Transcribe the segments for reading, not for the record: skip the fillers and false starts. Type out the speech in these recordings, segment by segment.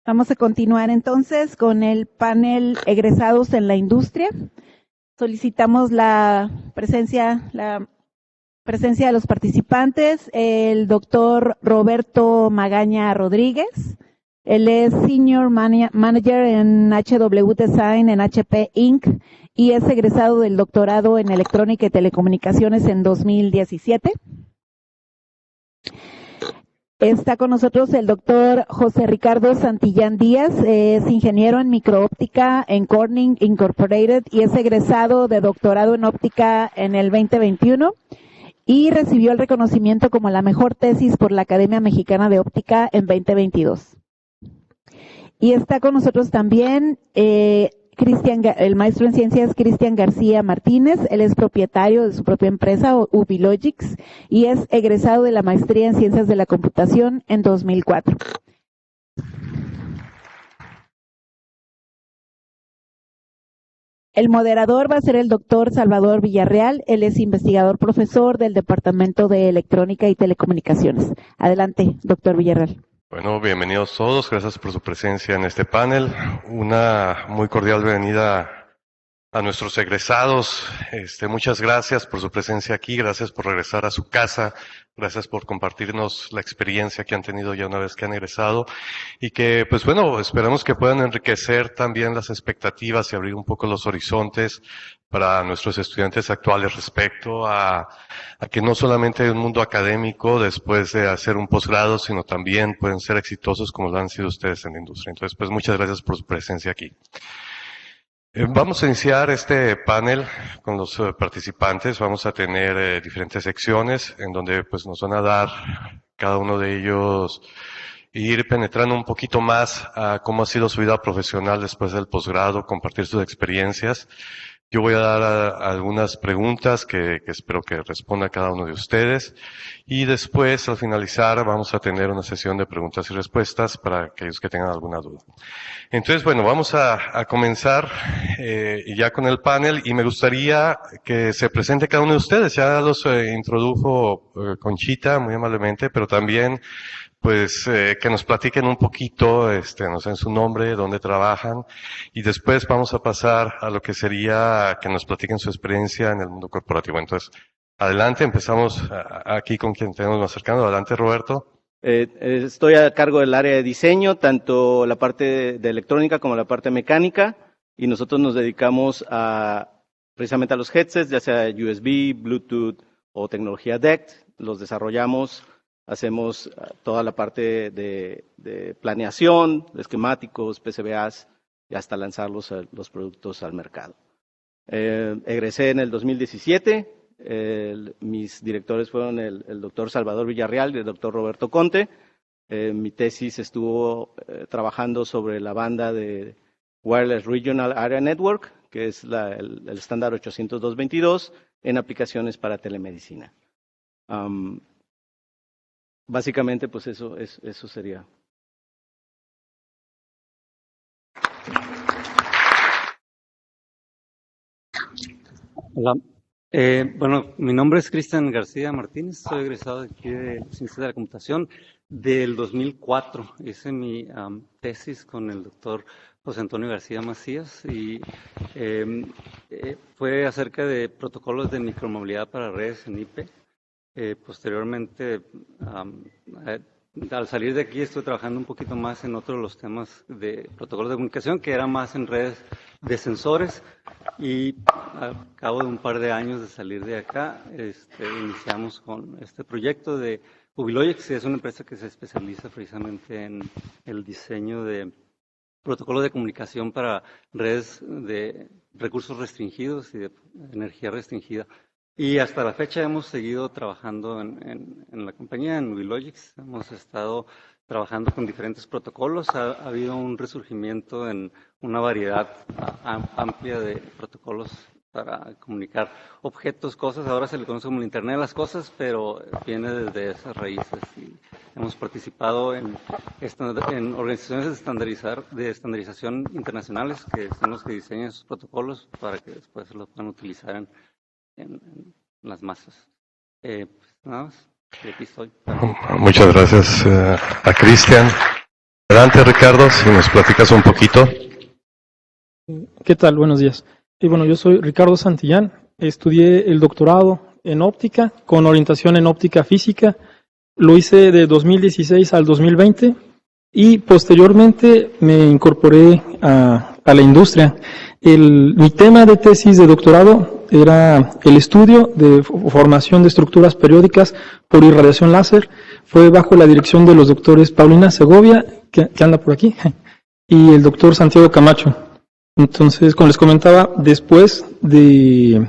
Vamos a continuar entonces con el panel egresados en la industria. Solicitamos la presencia de los participantes, el doctor Roberto Magaña Rodríguez. Él es Senior Manager en HW Design en HP Inc. y es egresado del doctorado en Electrónica y Telecomunicaciones en 2017. Está con nosotros el doctor José Ricardo Santillán Díaz, es ingeniero en microóptica en Corning Incorporated y es egresado de doctorado en óptica en el 2021 y recibió el reconocimiento como la mejor tesis por la Academia Mexicana de Óptica en 2022. Y está con nosotros también el maestro en ciencias Cristian García Martínez. Él es propietario de su propia empresa, Ubilogics, y es egresado de la maestría en ciencias de la computación en 2004. El moderador va a ser el doctor Salvador Villarreal. Él es investigador profesor del Departamento de Electrónica y Telecomunicaciones. Adelante, doctor Villarreal. Bueno, bienvenidos todos, gracias por su presencia en este panel. Una muy cordial bienvenida a nuestros egresados. Muchas gracias por su presencia aquí, gracias por regresar a su casa, gracias por compartirnos la experiencia que han tenido ya una vez que han egresado y que, pues bueno, esperamos que puedan enriquecer también las expectativas y abrir un poco los horizontes para nuestros estudiantes actuales respecto a que no solamente hay un mundo académico después de hacer un posgrado, sino también pueden ser exitosos como lo han sido ustedes en la industria. Entonces, pues muchas gracias por su presencia aquí. Vamos a iniciar este panel con los participantes. Vamos a tener diferentes secciones en donde pues nos van a dar cada uno de ellos ir penetrando un poquito más a cómo ha sido su vida profesional después del posgrado, compartir sus experiencias. Yo voy a dar algunas preguntas que espero que responda cada uno de ustedes y después al finalizar vamos a tener una sesión de preguntas y respuestas para aquellos que tengan alguna duda. Entonces, bueno, vamos a comenzar ya con el panel y me gustaría que se presente cada uno de ustedes. Ya los introdujo Conchita muy amablemente, pero también pues que nos platiquen un poquito, no sé, su nombre, dónde trabajan, y después vamos a pasar a lo que sería que nos platiquen su experiencia en el mundo corporativo. Entonces, adelante, empezamos aquí con quien tenemos más cercano. Adelante, Roberto. Estoy a cargo del área de diseño, tanto la parte de electrónica como la parte mecánica, y nosotros nos dedicamos precisamente a los headsets, ya sea USB, Bluetooth o tecnología DECT, los desarrollamos. Hacemos toda la parte de planeación, de esquemáticos, PCBAs, y hasta lanzar los productos al mercado. Egresé en el 2017. Mis directores fueron el doctor Salvador Villarreal y el doctor Roberto Conte. Mi tesis estuvo trabajando sobre la banda de Wireless Regional Area Network, que es el estándar 802.22 en aplicaciones para telemedicina. Básicamente, pues eso sería. Hola. Bueno, mi nombre es Cristian García Martínez, soy egresado de aquí de Ciencias de la Computación del 2004. Hice mi tesis con el doctor José Antonio García Macías y fue acerca de protocolos de micromovilidad para redes en IP. Posteriormente, al salir de aquí, estuve trabajando un poquito más en otros de los temas de protocolos de comunicación, que era más en redes de sensores. Y al cabo de un par de años de salir de acá, iniciamos con este proyecto de Ubilogics, que es una empresa que se especializa precisamente en el diseño de protocolos de comunicación para redes de recursos restringidos y de energía restringida. Y hasta la fecha hemos seguido trabajando en la compañía, en Ubilogics. Hemos estado trabajando con diferentes protocolos. Ha habido un resurgimiento en una variedad amplia de protocolos para comunicar objetos, cosas. Ahora se le conoce como el Internet de las Cosas, pero viene desde esas raíces. Y hemos participado en organizaciones de estandarización internacionales, que son los que diseñan esos protocolos para que después los puedan utilizar en las masas. Pues nada más, y aquí estoy. Muchas gracias a Cristian. Adelante, Ricardo, si nos platicas un poquito. ¿Qué tal? Buenos días. Bueno, yo soy Ricardo Santillán, estudié el doctorado en óptica con orientación en óptica física, lo hice de 2016 al 2020 y posteriormente me incorporé a la industria. Mi tema de tesis de doctorado era el estudio de formación de estructuras periódicas por irradiación láser. Fue bajo la dirección de los doctores Paulina Segovia, que anda por aquí, y el doctor Santiago Camacho. Entonces, como les comentaba, después de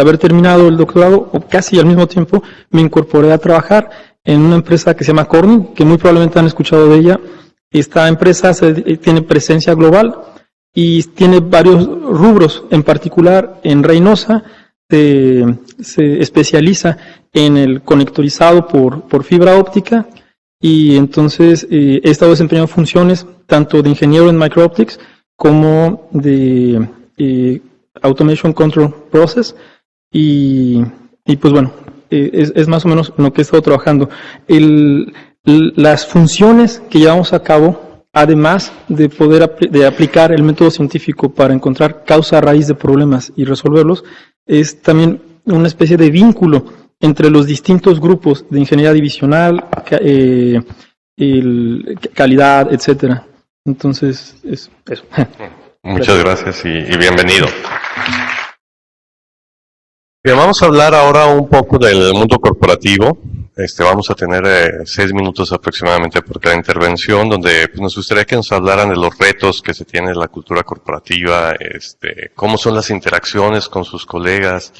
haber terminado el doctorado, o casi al mismo tiempo, me incorporé a trabajar en una empresa que se llama Corning, que muy probablemente han escuchado de ella. Esta empresa tiene presencia global y tiene varios rubros, en particular en Reynosa se especializa en el conectorizado por fibra óptica, y entonces he estado desempeñando funciones tanto de ingeniero en microoptics como de Automation Control Process, y pues bueno, es más o menos en lo que he estado trabajando. Las funciones que llevamos a cabo, además de poder de aplicar el método científico para encontrar causa raíz de problemas y resolverlos, es también una especie de vínculo entre los distintos grupos de ingeniería divisional, calidad, etcétera. Entonces, es eso. Muchas gracias y bienvenido. Bien, vamos a hablar ahora un poco del mundo corporativo. Vamos a tener 6 minutos aproximadamente por cada intervención, donde pues, nos gustaría que nos hablaran de los retos que se tiene en la cultura corporativa, cómo son las interacciones con sus colegas,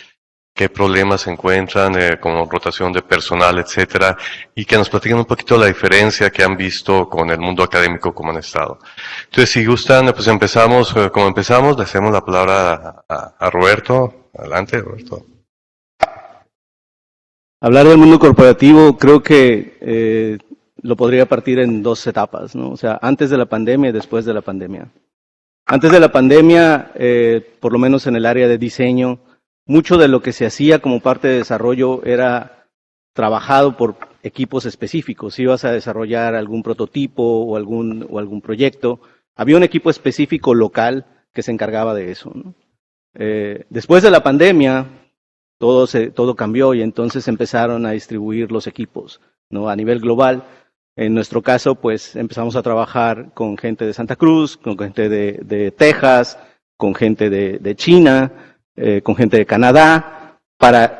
qué problemas se encuentran, como rotación de personal, etcétera, y que nos platiquen un poquito la diferencia que han visto con el mundo académico como han estado. Entonces, si gustan, pues empezamos, como empezamos, le hacemos la palabra a Roberto. Adelante, Roberto. Hablar del mundo corporativo creo que lo podría partir en 2 etapas, ¿no? O sea, antes de la pandemia y después de la pandemia. Antes de la pandemia, por lo menos en el área de diseño, mucho de lo que se hacía como parte de desarrollo era trabajado por equipos específicos. Si ibas a desarrollar algún prototipo o algún proyecto, había un equipo específico local que se encargaba de eso, ¿no? Después de la pandemia, todo cambió y entonces empezaron a distribuir los equipos, ¿no? A nivel global. En nuestro caso, pues empezamos a trabajar con gente de Santa Cruz, con gente de Texas, con gente de China, con gente de Canadá,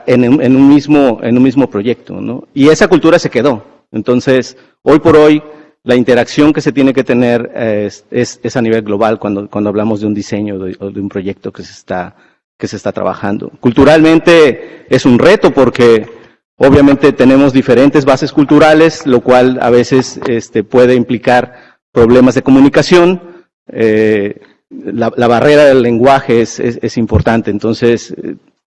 en un mismo proyecto, ¿no? Y esa cultura se quedó. Entonces, hoy por hoy, la interacción que se tiene que tener es a nivel global cuando hablamos de un diseño o de un proyecto que se está trabajando. Culturalmente es un reto porque obviamente tenemos diferentes bases culturales, lo cual a veces puede implicar problemas de comunicación. La barrera del lenguaje es importante, entonces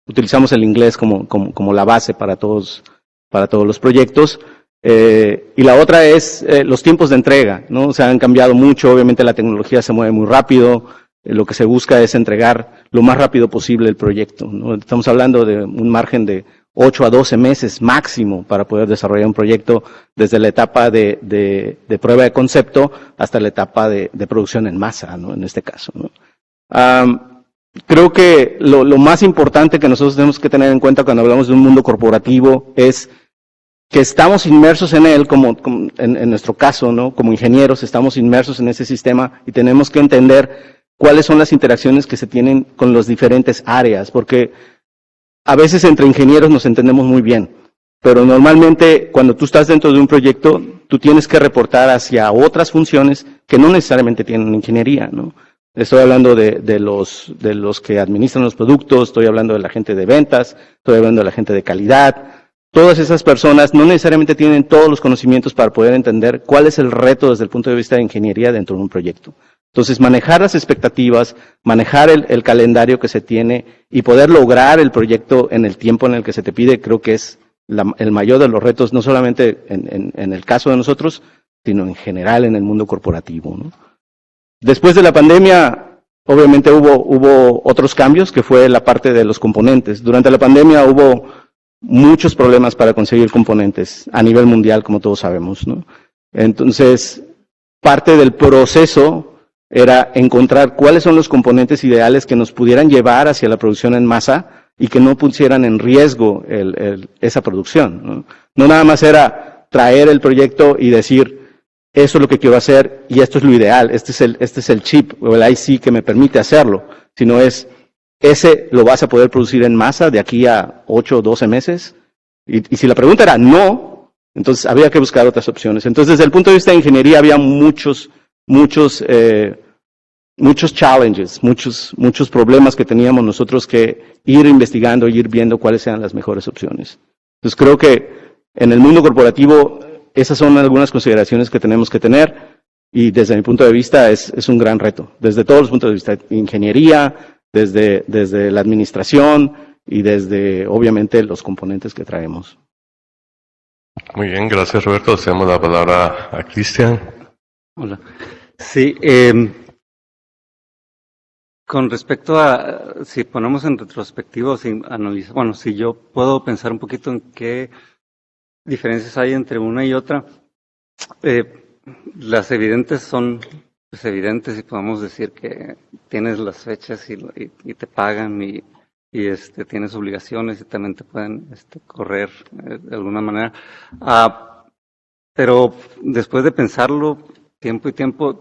utilizamos el inglés como la base para todos los proyectos. Y la otra es los tiempos de entrega, ¿no? O sea, han cambiado mucho, obviamente la tecnología se mueve muy rápido. Lo que se busca es entregar lo más rápido posible el proyecto, ¿no? Estamos hablando de un margen de 8 a 12 meses máximo para poder desarrollar un proyecto desde la etapa de prueba de concepto hasta la etapa de producción en masa, ¿no? En este caso, ¿no? Creo que lo más importante que nosotros tenemos que tener en cuenta cuando hablamos de un mundo corporativo es que estamos inmersos en él, como en nuestro caso, ¿no? Como ingenieros estamos inmersos en ese sistema y tenemos que entender cuáles son las interacciones que se tienen con las diferentes áreas, porque a veces entre ingenieros nos entendemos muy bien, pero normalmente cuando tú estás dentro de un proyecto, tú tienes que reportar hacia otras funciones que no necesariamente tienen ingeniería, ¿no? Estoy hablando de los que administran los productos, estoy hablando de la gente de ventas, estoy hablando de la gente de calidad. Todas esas personas no necesariamente tienen todos los conocimientos para poder entender cuál es el reto desde el punto de vista de ingeniería dentro de un proyecto. Entonces, manejar las expectativas, manejar el calendario que se tiene y poder lograr el proyecto en el tiempo en el que se te pide, creo que es el mayor de los retos, no solamente en el caso de nosotros, sino en general en el mundo corporativo, ¿no? Después de la pandemia, obviamente hubo otros cambios, que fue la parte de los componentes. Durante la pandemia hubo muchos problemas para conseguir componentes a nivel mundial, como todos sabemos, ¿no? Entonces, parte del proceso era encontrar cuáles son los componentes ideales que nos pudieran llevar hacia la producción en masa y que no pusieran en riesgo esa producción, ¿no? No nada más era traer el proyecto y decir, eso es lo que quiero hacer y esto es lo ideal, este es el chip o el IC que me permite hacerlo, sino ese lo vas a poder producir en masa de aquí a 8 o 12 meses. Y si la pregunta era no, entonces había que buscar otras opciones. Entonces, desde el punto de vista de ingeniería, había muchos challenges, muchos problemas que teníamos nosotros que ir investigando, ir viendo cuáles eran las mejores opciones. Entonces, creo que en el mundo corporativo, esas son algunas consideraciones que tenemos que tener, y desde mi punto de vista es un gran reto, desde todos los puntos de vista, ingeniería, desde la administración y desde, obviamente, los componentes que traemos. Muy bien, gracias Roberto. Cedemos la palabra a Cristian. Hola. Sí, con respecto a, si ponemos en retrospectiva, si analizamos, bueno, si yo puedo pensar un poquito en qué diferencias hay entre una y otra, las evidentes son pues, evidentes y podemos decir que tienes las fechas y te pagan y tienes obligaciones y también te pueden correr de alguna manera. Pero después de pensarlo tiempo y tiempo,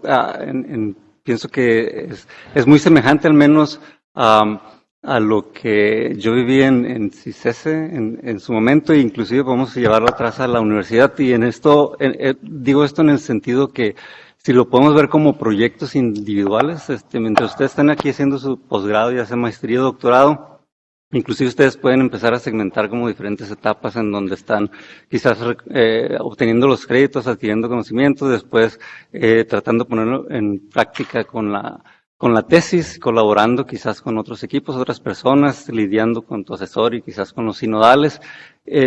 pienso que es muy semejante al menos a lo que yo viví en CICESE en su momento, e inclusive podemos llevarlo atrás a la universidad. Y en esto, digo esto en el sentido que si lo podemos ver como proyectos individuales, mientras ustedes están aquí haciendo su posgrado, ya sea maestría o doctorado, inclusive ustedes pueden empezar a segmentar como diferentes etapas en donde están quizás obteniendo los créditos, adquiriendo conocimientos, después tratando de ponerlo en práctica con la tesis, colaborando quizás con otros equipos, otras personas, lidiando con tu asesor y quizás con los sinodales.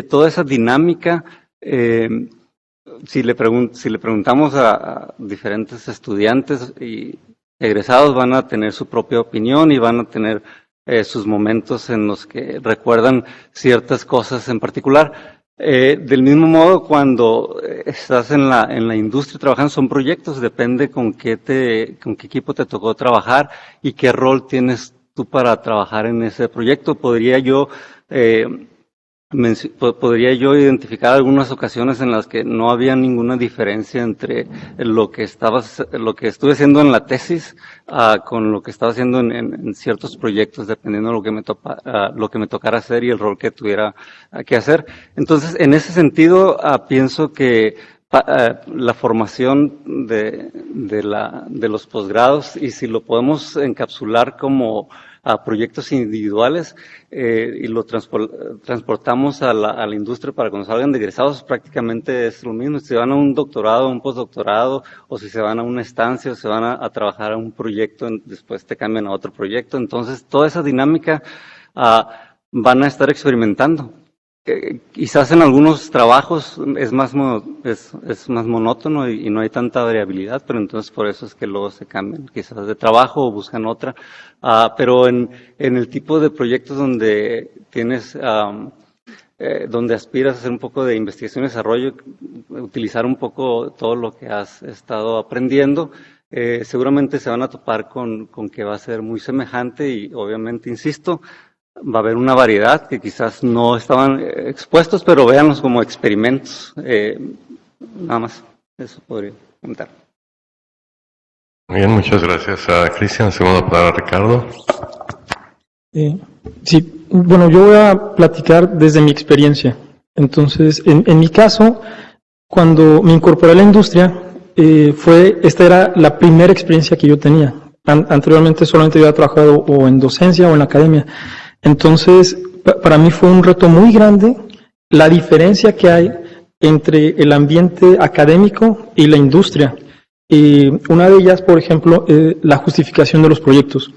Toda esa dinámica, si le preguntamos a diferentes estudiantes y egresados, van a tener su propia opinión y van a tener sus momentos en los que recuerdan ciertas cosas en particular. Del mismo modo, cuando estás en la industria trabajando, son proyectos, depende con qué equipo te tocó trabajar y qué rol tienes tú para trabajar en ese proyecto. Podría yo identificar algunas ocasiones en las que no había ninguna diferencia entre lo que estuve haciendo en la tesis con lo que estaba haciendo en ciertos proyectos, dependiendo de lo que me tocara hacer y el rol que tuviera que hacer. Entonces, en ese sentido, pienso que la formación de los posgrados, y si lo podemos encapsular como a proyectos individuales y lo transportamos a la industria para cuando salgan de egresados, prácticamente es lo mismo. Si se van a un doctorado, un postdoctorado, o si se van a una estancia, o se van a trabajar a un proyecto, después te cambian a otro proyecto. Entonces, toda esa dinámica van a estar experimentando. Quizás en algunos trabajos es más monótono y no hay tanta variabilidad, pero entonces por eso es que luego se cambian quizás de trabajo o buscan otra. Pero en el tipo de proyectos donde tienes, donde aspiras a hacer un poco de investigación y desarrollo, utilizar un poco todo lo que has estado aprendiendo, seguramente se van a topar con que va a ser muy semejante y obviamente, insisto, va a haber una variedad que quizás no estaban expuestos, pero véanlos como experimentos. Nada más, eso podría comentar. Muy bien, muchas gracias a Cristian. Segunda palabra, Ricardo. Sí, bueno, yo voy a platicar desde mi experiencia. Entonces, en mi caso, cuando me incorporé a la industria, esta era la primera experiencia que yo tenía. Anteriormente solamente había trabajado o en docencia o en la academia. Entonces, para mí fue un reto muy grande la diferencia que hay entre el ambiente académico y la industria. Una de ellas, por ejemplo, la justificación de los proyectos.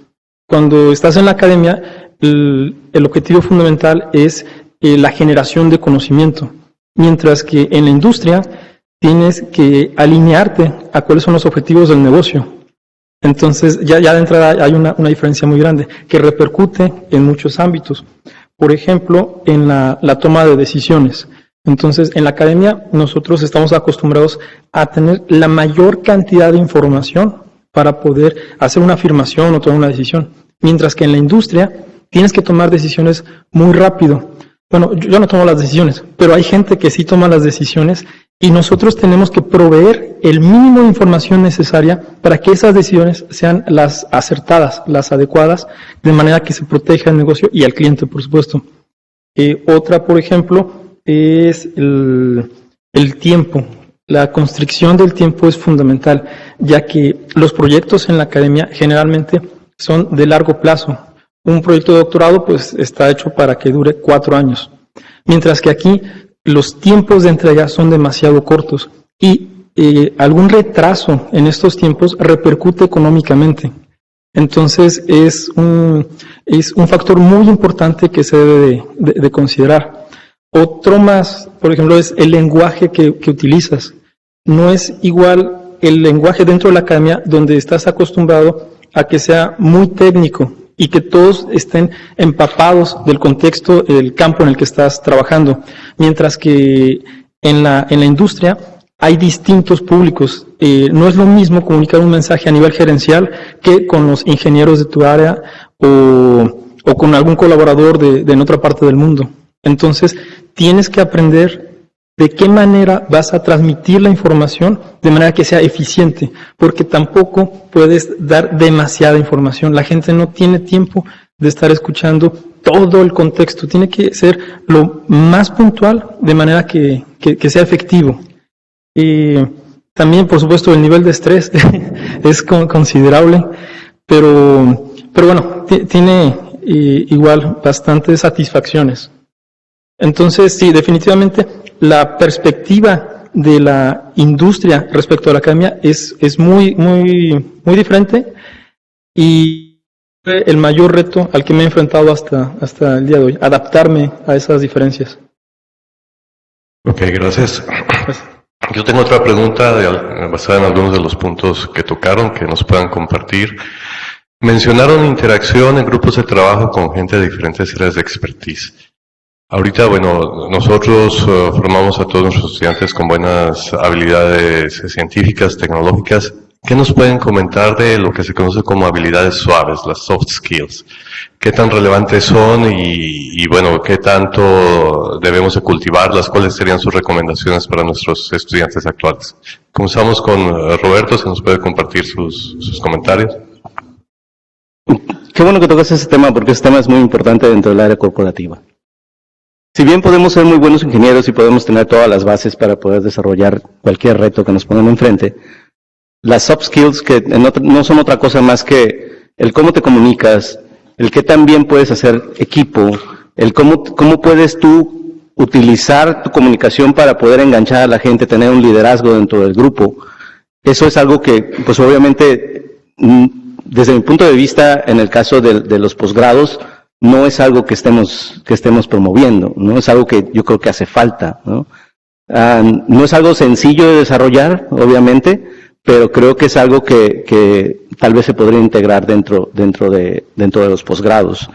Cuando estás en la academia, el objetivo fundamental es la generación de conocimiento, mientras que en la industria tienes que alinearte a cuáles son los objetivos del negocio. Entonces, ya de entrada hay una diferencia muy grande que repercute en muchos ámbitos. Por ejemplo, en la toma de decisiones. Entonces, en la academia nosotros estamos acostumbrados a tener la mayor cantidad de información para poder hacer una afirmación o tomar una decisión, mientras que en la industria tienes que tomar decisiones muy rápido. Bueno, yo no tomo las decisiones, pero hay gente que sí toma las decisiones y nosotros tenemos que proveer el mínimo de información necesaria para que esas decisiones sean las acertadas, las adecuadas, de manera que se proteja el negocio y al cliente, por supuesto. Otra, por ejemplo, es el tiempo. La constricción del tiempo es fundamental, ya que los proyectos en la academia generalmente son de largo plazo. Un proyecto de doctorado pues está hecho para que dure 4 años, mientras que aquí los tiempos de entrega son demasiado cortos y algún retraso en estos tiempos repercute económicamente. Entonces es un factor muy importante que se debe de considerar. Otro más, por ejemplo, es el lenguaje que utilizas. No es igual el lenguaje dentro de la academia, donde estás acostumbrado a que sea muy técnico y que todos estén empapados del contexto, del campo en el que estás trabajando, mientras que en la industria hay distintos públicos. No es lo mismo comunicar un mensaje a nivel gerencial que con los ingenieros de tu área o con algún colaborador de en otra parte del mundo. Entonces, tienes que aprender de qué manera vas a transmitir la información de manera que sea eficiente, porque tampoco puedes dar demasiada información. La gente no tiene tiempo de estar escuchando todo el contexto. Tiene que ser lo más puntual de manera que sea efectivo. También, por supuesto, el nivel de estrés es considerable, pero bueno, tiene igual bastantes satisfacciones. Entonces, sí, definitivamente la perspectiva de la industria respecto a la academia es muy diferente y el mayor reto al que me he enfrentado hasta el día de hoy, adaptarme a esas diferencias. Ok, gracias. Yo tengo otra pregunta basada en algunos de los puntos que tocaron, que nos puedan compartir. Mencionaron interacción en grupos de trabajo con gente de diferentes áreas de expertise. Ahorita, bueno, nosotros formamos a todos nuestros estudiantes con buenas habilidades científicas, tecnológicas. ¿Qué nos pueden comentar de lo que se conoce como habilidades suaves, las soft skills? ¿Qué tan relevantes son y bueno, qué tanto debemos de cultivarlas? ¿Cuáles serían sus recomendaciones para nuestros estudiantes actuales? Comenzamos con Roberto, si nos puede compartir sus comentarios. Qué bueno que tocas ese tema, porque ese tema es muy importante dentro del área corporativa. Si bien podemos ser muy buenos ingenieros y podemos tener todas las bases para poder desarrollar cualquier reto que nos pongan enfrente, las soft skills que no son otra cosa más que el cómo te comunicas, el qué tan bien puedes hacer equipo, el cómo puedes tú utilizar tu comunicación para poder enganchar a la gente, tener un liderazgo dentro del grupo. Eso es algo que, pues obviamente, desde mi punto de vista, en el caso de los posgrados, no es algo que estemos promoviendo, no es algo que yo creo que hace falta, ¿no? No es algo sencillo de desarrollar, obviamente, pero creo que es algo que tal vez se podría integrar dentro de los posgrados.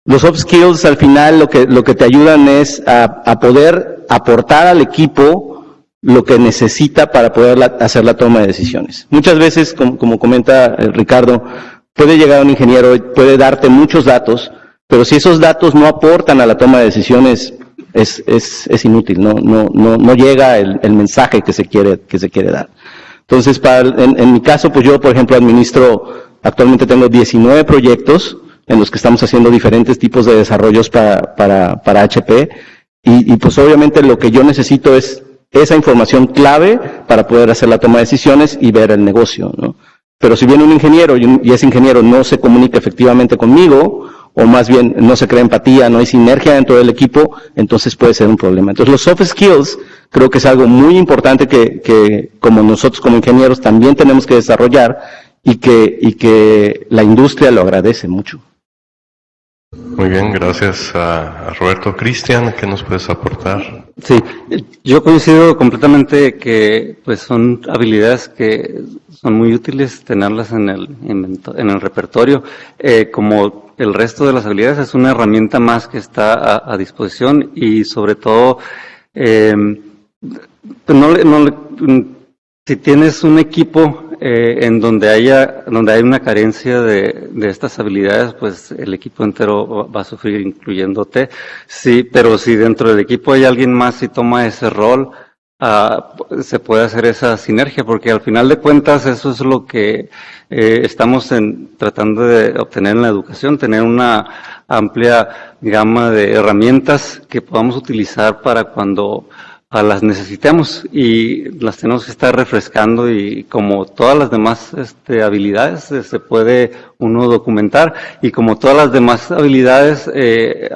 Los soft skills al final lo que te ayudan es a poder aportar al equipo lo que necesita para poder hacer la toma de decisiones. Muchas veces, como comenta Ricardo, puede llegar un ingeniero y puede darte muchos datos, pero si esos datos no aportan a la toma de decisiones, es inútil, no llega el mensaje que se quiere dar. Entonces, en mi caso, pues yo, por ejemplo, actualmente tengo 19 proyectos en los que estamos haciendo diferentes tipos de desarrollos para HP, y pues obviamente lo que yo necesito es esa información clave para poder hacer la toma de decisiones y ver el negocio, ¿no? Pero si viene un ingeniero y ese ingeniero no se comunica efectivamente conmigo, o más bien no se crea empatía, no hay sinergia dentro del equipo, entonces puede ser un problema. Entonces los soft skills creo que es algo muy importante que como nosotros como ingenieros también tenemos que desarrollar y que la industria lo agradece mucho. Muy bien, gracias a Roberto. Cristian, ¿qué nos puedes aportar? Sí, yo coincido completamente que pues son habilidades que son muy útiles tenerlas en el repertorio. Como el resto de las habilidades, es una herramienta más que está a disposición y sobre todo Si tienes un equipo en donde hay una carencia de estas habilidades, pues el equipo entero va a sufrir, incluyéndote. Sí, pero si dentro del equipo hay alguien más y toma ese rol, se puede hacer esa sinergia, porque al final de cuentas eso es lo que estamos tratando de obtener en la educación, tener una amplia gama de herramientas que podamos utilizar para cuando las necesitemos, y las tenemos que estar refrescando, y como todas las demás habilidades se puede uno documentar, y como todas las demás habilidades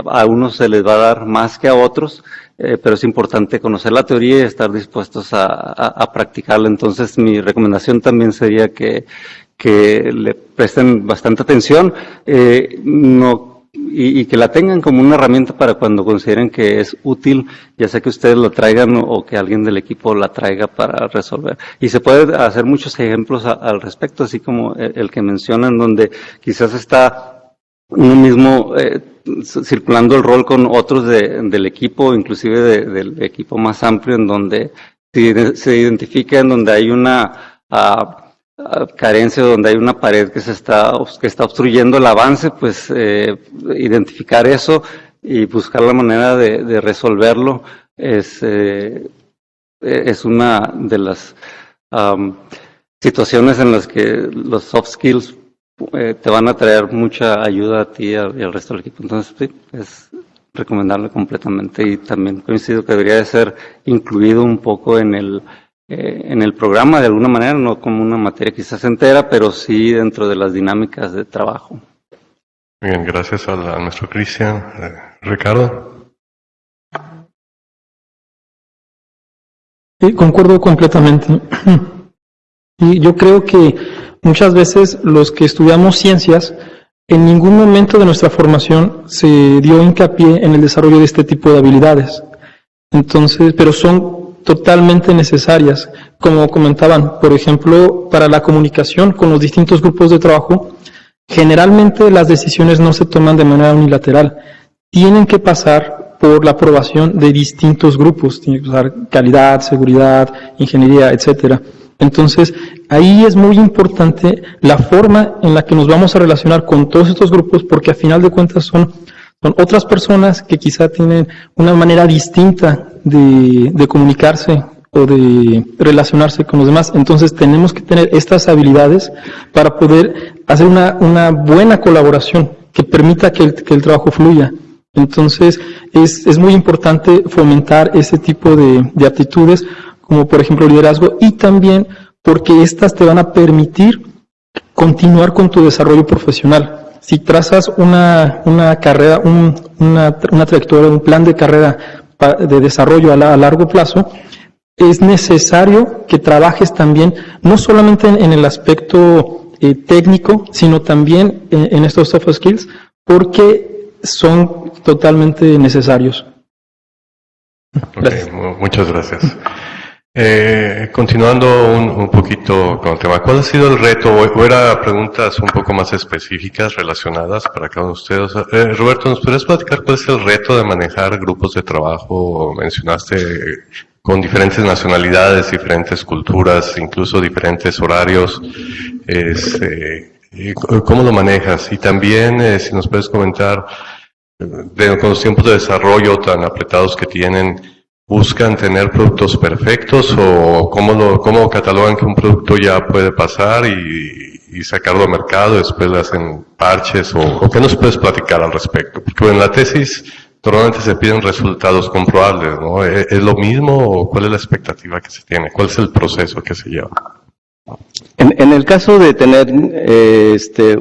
a unos se les va a dar más que a otros, pero es importante conocer la teoría y estar dispuestos a practicarla. Entonces mi recomendación también sería que le presten bastante atención, y que la tengan como una herramienta para cuando consideren que es útil, ya sea que ustedes la traigan o que alguien del equipo la traiga para resolver. Y se puede hacer muchos ejemplos al respecto, así como el que mencionan, donde quizás está uno mismo circulando el rol con otros del equipo, inclusive del equipo más amplio, en donde se identifica en donde hay una carencia, donde hay una pared que está obstruyendo el avance, pues identificar eso y buscar la manera de resolverlo es una de las situaciones en las que los soft skills te van a traer mucha ayuda a ti y al resto del equipo. Entonces, sí, es recomendable completamente, y también coincido que debería de ser incluido un poco en el programa de alguna manera, no como una materia quizás entera, pero sí dentro de las dinámicas de trabajo. Bien, gracias a nuestro Cristian. Ricardo. Sí, concuerdo completamente. Y yo creo que muchas veces los que estudiamos ciencias, en ningún momento de nuestra formación se dio hincapié en el desarrollo de este tipo de habilidades. Entonces, pero son totalmente necesarias, como comentaban, por ejemplo, para la comunicación con los distintos grupos de trabajo. Generalmente las decisiones no se toman de manera unilateral, tienen que pasar por la aprobación de distintos grupos, tiene que pasar calidad, seguridad, ingeniería, etcétera. Entonces, ahí es muy importante la forma en la que nos vamos a relacionar con todos estos grupos, porque a final de cuentas son otras personas que quizá tienen una manera distinta de comunicarse o de relacionarse con los demás. Entonces tenemos que tener estas habilidades para poder hacer una buena colaboración que permita que el trabajo fluya. Entonces es muy importante fomentar ese tipo de aptitudes, como por ejemplo liderazgo, y también porque estas te van a permitir continuar con tu desarrollo profesional. Si trazas una carrera, una trayectoria, un plan de carrera de desarrollo a largo plazo, es necesario que trabajes también, no solamente en el aspecto técnico, sino también en estos soft skills, porque son totalmente necesarios. Okay, muchas gracias. Continuando un poquito con el tema, ¿cuál ha sido el reto? O era preguntas un poco más específicas relacionadas para cada uno de ustedes. Roberto, ¿nos podrías platicar cuál es el reto de manejar grupos de trabajo? Mencionaste con diferentes nacionalidades, diferentes culturas, incluso diferentes horarios. ¿Cómo lo manejas? Y también, si nos puedes comentar, con los tiempos de desarrollo tan apretados que tienen, ¿buscan tener productos perfectos o cómo catalogan que un producto ya puede pasar y sacarlo al mercado, después le hacen parches o qué nos puedes platicar al respecto? Porque en la tesis normalmente se piden resultados comprobables, ¿no? ¿Es lo mismo o cuál es la expectativa que se tiene? ¿Cuál es el proceso que se lleva? En el caso de tener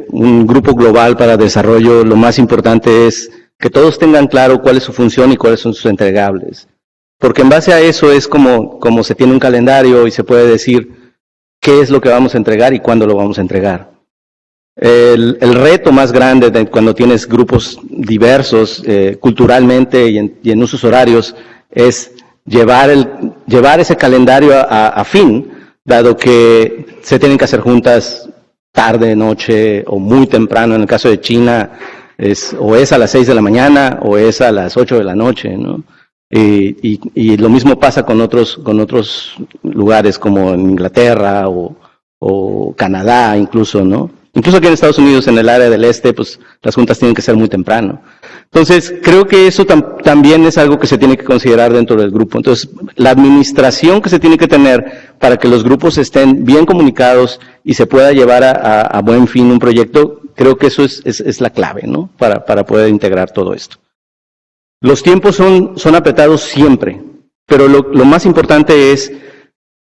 un grupo global para desarrollo, lo más importante es que todos tengan claro cuál es su función y cuáles son sus entregables. Porque en base a eso es como se tiene un calendario y se puede decir qué es lo que vamos a entregar y cuándo lo vamos a entregar. El reto más grande de cuando tienes grupos diversos culturalmente y en usos horarios es llevar ese calendario a fin, dado que se tienen que hacer juntas tarde, noche o muy temprano. En el caso de China o es a las 6 de la mañana o es a las 8 de la noche, ¿no? Y lo mismo pasa con otros lugares como en Inglaterra o Canadá incluso, ¿no? Incluso aquí en Estados Unidos, en el área del este, pues las juntas tienen que ser muy temprano. Entonces, creo que eso también es algo que se tiene que considerar dentro del grupo. Entonces, la administración que se tiene que tener para que los grupos estén bien comunicados y se pueda llevar a buen fin un proyecto, creo que eso es la clave, ¿no? Para poder integrar todo esto. Los tiempos son apretados siempre, pero lo más importante es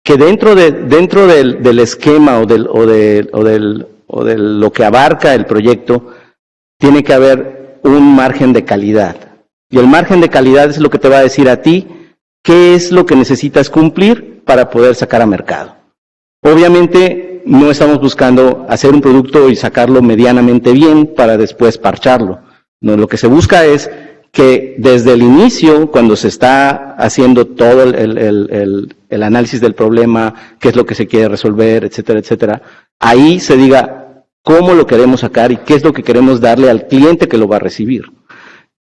que dentro del esquema o de lo que abarca el proyecto, tiene que haber un margen de calidad. Y el margen de calidad es lo que te va a decir a ti qué es lo que necesitas cumplir para poder sacar a mercado. Obviamente no estamos buscando hacer un producto y sacarlo medianamente bien para después parcharlo. No, lo que se busca es que desde el inicio, cuando se está haciendo todo el análisis del problema, qué es lo que se quiere resolver, etcétera, etcétera, ahí se diga cómo lo queremos sacar y qué es lo que queremos darle al cliente que lo va a recibir.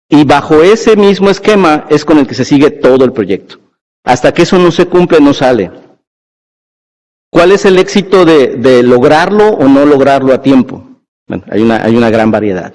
Y bajo ese mismo esquema es con el que se sigue todo el proyecto. Hasta que eso no se cumple, no sale. ¿Cuál es el éxito de lograrlo o no lograrlo a tiempo? Bueno, hay una gran variedad.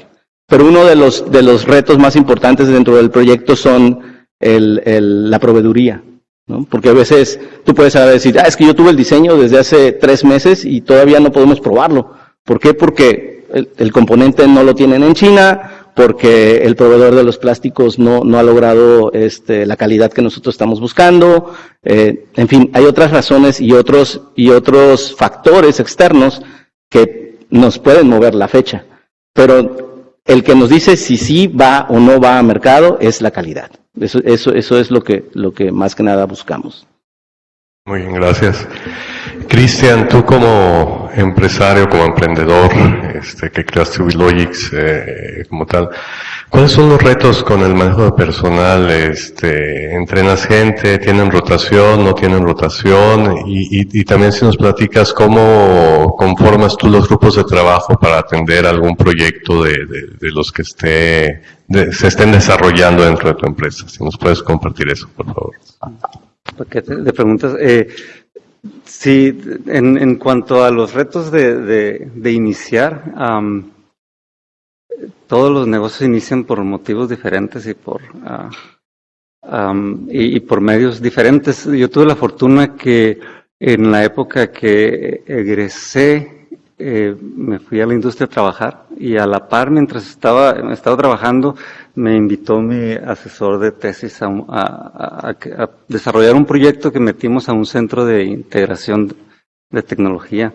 Pero uno de los retos más importantes dentro del proyecto son la proveeduría, ¿no? Porque a veces tú puedes decir, es que yo tuve el diseño desde hace 3 meses y todavía no podemos probarlo. ¿Por qué? Porque el componente no lo tienen en China, porque el proveedor de los plásticos no ha logrado la calidad que nosotros estamos buscando. En fin, hay otras razones y otros factores externos que nos pueden mover la fecha. Pero el que nos dice si sí va o no va a mercado es la calidad. Eso es lo que más que nada buscamos. Muy bien, gracias. Cristian, tú como empresario, como emprendedor, que creaste WeLogix como tal, ¿cuáles son los retos con el manejo de personal? ¿Entrenas gente? ¿Tienen rotación? ¿No tienen rotación? Y también si nos platicas cómo conformas tú los grupos de trabajo para atender algún proyecto de los que se estén desarrollando dentro de tu empresa. Si nos puedes compartir eso, por favor. Paquete de preguntas. Sí, en cuanto a los retos de iniciar, todos los negocios inician por motivos diferentes y por medios diferentes. Yo tuve la fortuna que en la época que egresé, me fui a la industria a trabajar y a la par, mientras estaba trabajando, me invitó mi asesor de tesis a desarrollar un proyecto que metimos a un centro de integración de tecnología,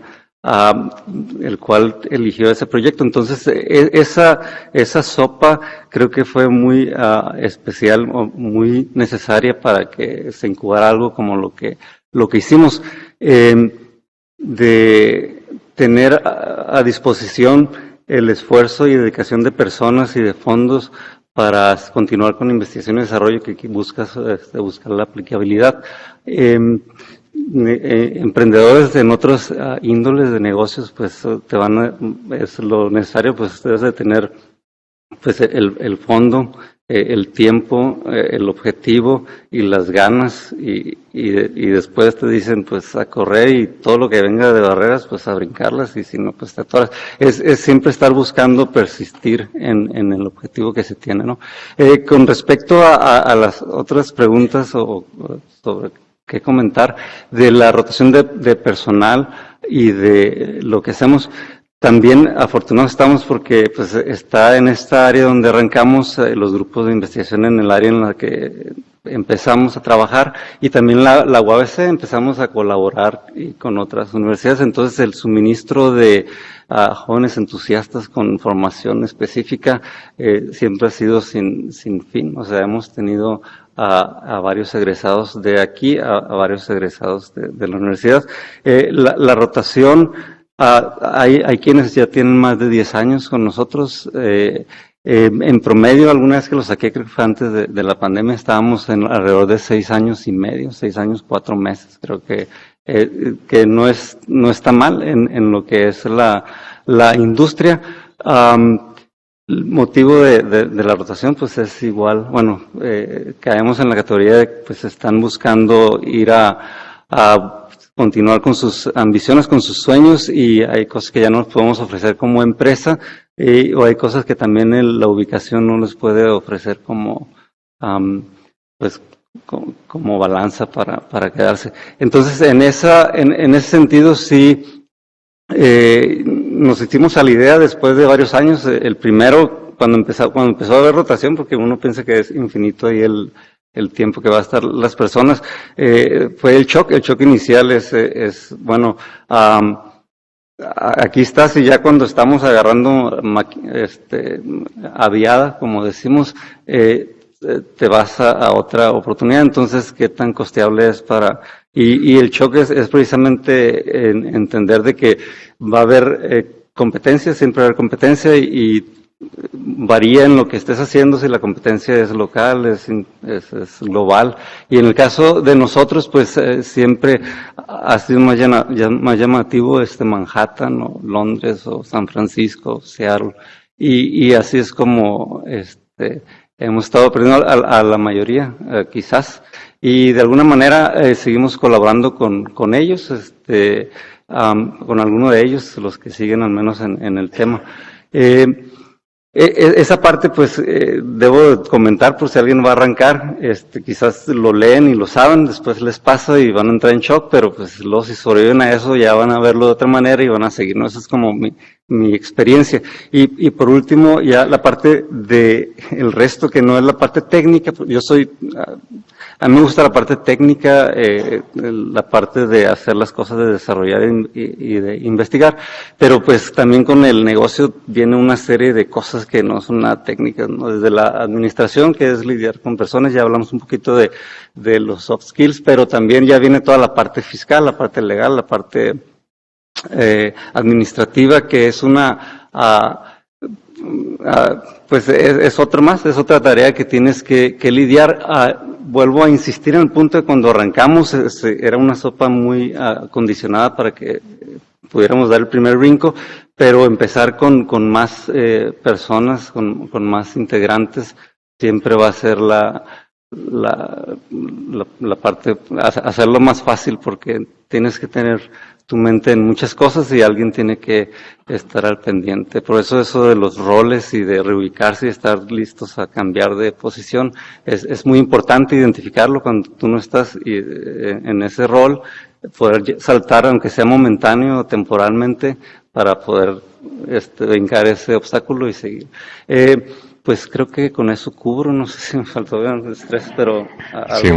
el cual eligió ese proyecto. Entonces, esa sopa creo que fue muy especial, muy necesaria para que se incubara algo como lo que hicimos, de tener a disposición el esfuerzo y dedicación de personas y de fondos para continuar con investigación y desarrollo que buscar la aplicabilidad. Emprendedores en otros índoles de negocios, pues es lo necesario, pues debes de tener pues el fondo, el tiempo, el objetivo y las ganas y después te dicen pues a correr y todo lo que venga de barreras pues a brincarlas y si no pues te atoras. Es siempre estar buscando persistir en el objetivo que se tiene, ¿no? Con respecto a las otras preguntas o sobre qué comentar de la rotación de personal y de lo que hacemos. También afortunados estamos porque pues está en esta área donde arrancamos los grupos de investigación en el área en la que empezamos a trabajar y también la UABC empezamos a colaborar con otras universidades. Entonces el suministro de jóvenes entusiastas con formación específica siempre ha sido sin fin. O sea, hemos tenido a varios egresados de aquí, a varios egresados de la universidad. La rotación, hay quienes ya tienen más de 10 años con nosotros. En promedio, alguna vez que lo saqué, creo que fue antes de la pandemia, estábamos en alrededor de 6 años y medio, 6 años, 4 meses. Creo que no está mal en lo que es la industria. el motivo de la rotación pues es igual, bueno, caemos en la categoría de pues están buscando ir a continuar con sus ambiciones, con sus sueños, y hay cosas que ya no nos podemos ofrecer como empresa, o hay cosas que también la ubicación no les puede ofrecer como pues como balanza para quedarse. Entonces en ese sentido sí nos hicimos a la idea después de varios años. El primero, cuando empezó a haber rotación, porque uno piensa que es infinito ahí el tiempo que va a estar las personas, fue el shock inicial es bueno, aquí estás, y ya cuando estamos agarrando aviada, como decimos, te vas a otra oportunidad. Entonces, ¿qué tan costeable es y el shock es precisamente entender de que va a haber competencia, siempre va a haber competencia, y varía en lo que estés haciendo, si la competencia es local, es global. Y en el caso de nosotros, pues siempre ha sido más llamativo Manhattan, o Londres, o San Francisco, Seattle, y así es como hemos estado aprendiendo a la mayoría, quizás, y de alguna manera seguimos colaborando con ellos, con alguno de ellos, los que siguen al menos en el tema. Esa parte, pues, debo comentar por si alguien va a arrancar, quizás lo leen y lo saben, después les pasa y van a entrar en shock, pero pues luego si sobreviven a eso ya van a verlo de otra manera y van a seguir, ¿no? Esa es como mi experiencia. Y por último, ya la parte de el resto, que no es la parte técnica. Yo a mí me gusta la parte técnica, la parte de hacer las cosas, de desarrollar y de investigar, pero pues también con el negocio viene una serie de cosas que no son nada técnicas, ¿no? Desde la administración, que es lidiar con personas, ya hablamos un poquito de los soft skills, pero también ya viene toda la parte fiscal, la parte legal, la parte administrativa, que es pues es otra tarea que tienes que lidiar. Vuelvo a insistir en el punto de cuando arrancamos, era una sopa muy acondicionada para que pudiéramos dar el primer brinco, pero empezar con más personas, con más integrantes, siempre va a ser la parte, hacerlo más fácil, porque tienes que tener tu mente en muchas cosas y alguien tiene que estar al pendiente. Por eso de los roles y de reubicarse y estar listos a cambiar de posición, es muy importante identificarlo cuando tú no estás en ese rol, poder saltar, aunque sea momentáneo o temporalmente, para poder brincar ese obstáculo y seguir. Pues creo que con eso cubro, no sé si me faltó estrés, pero... Sí,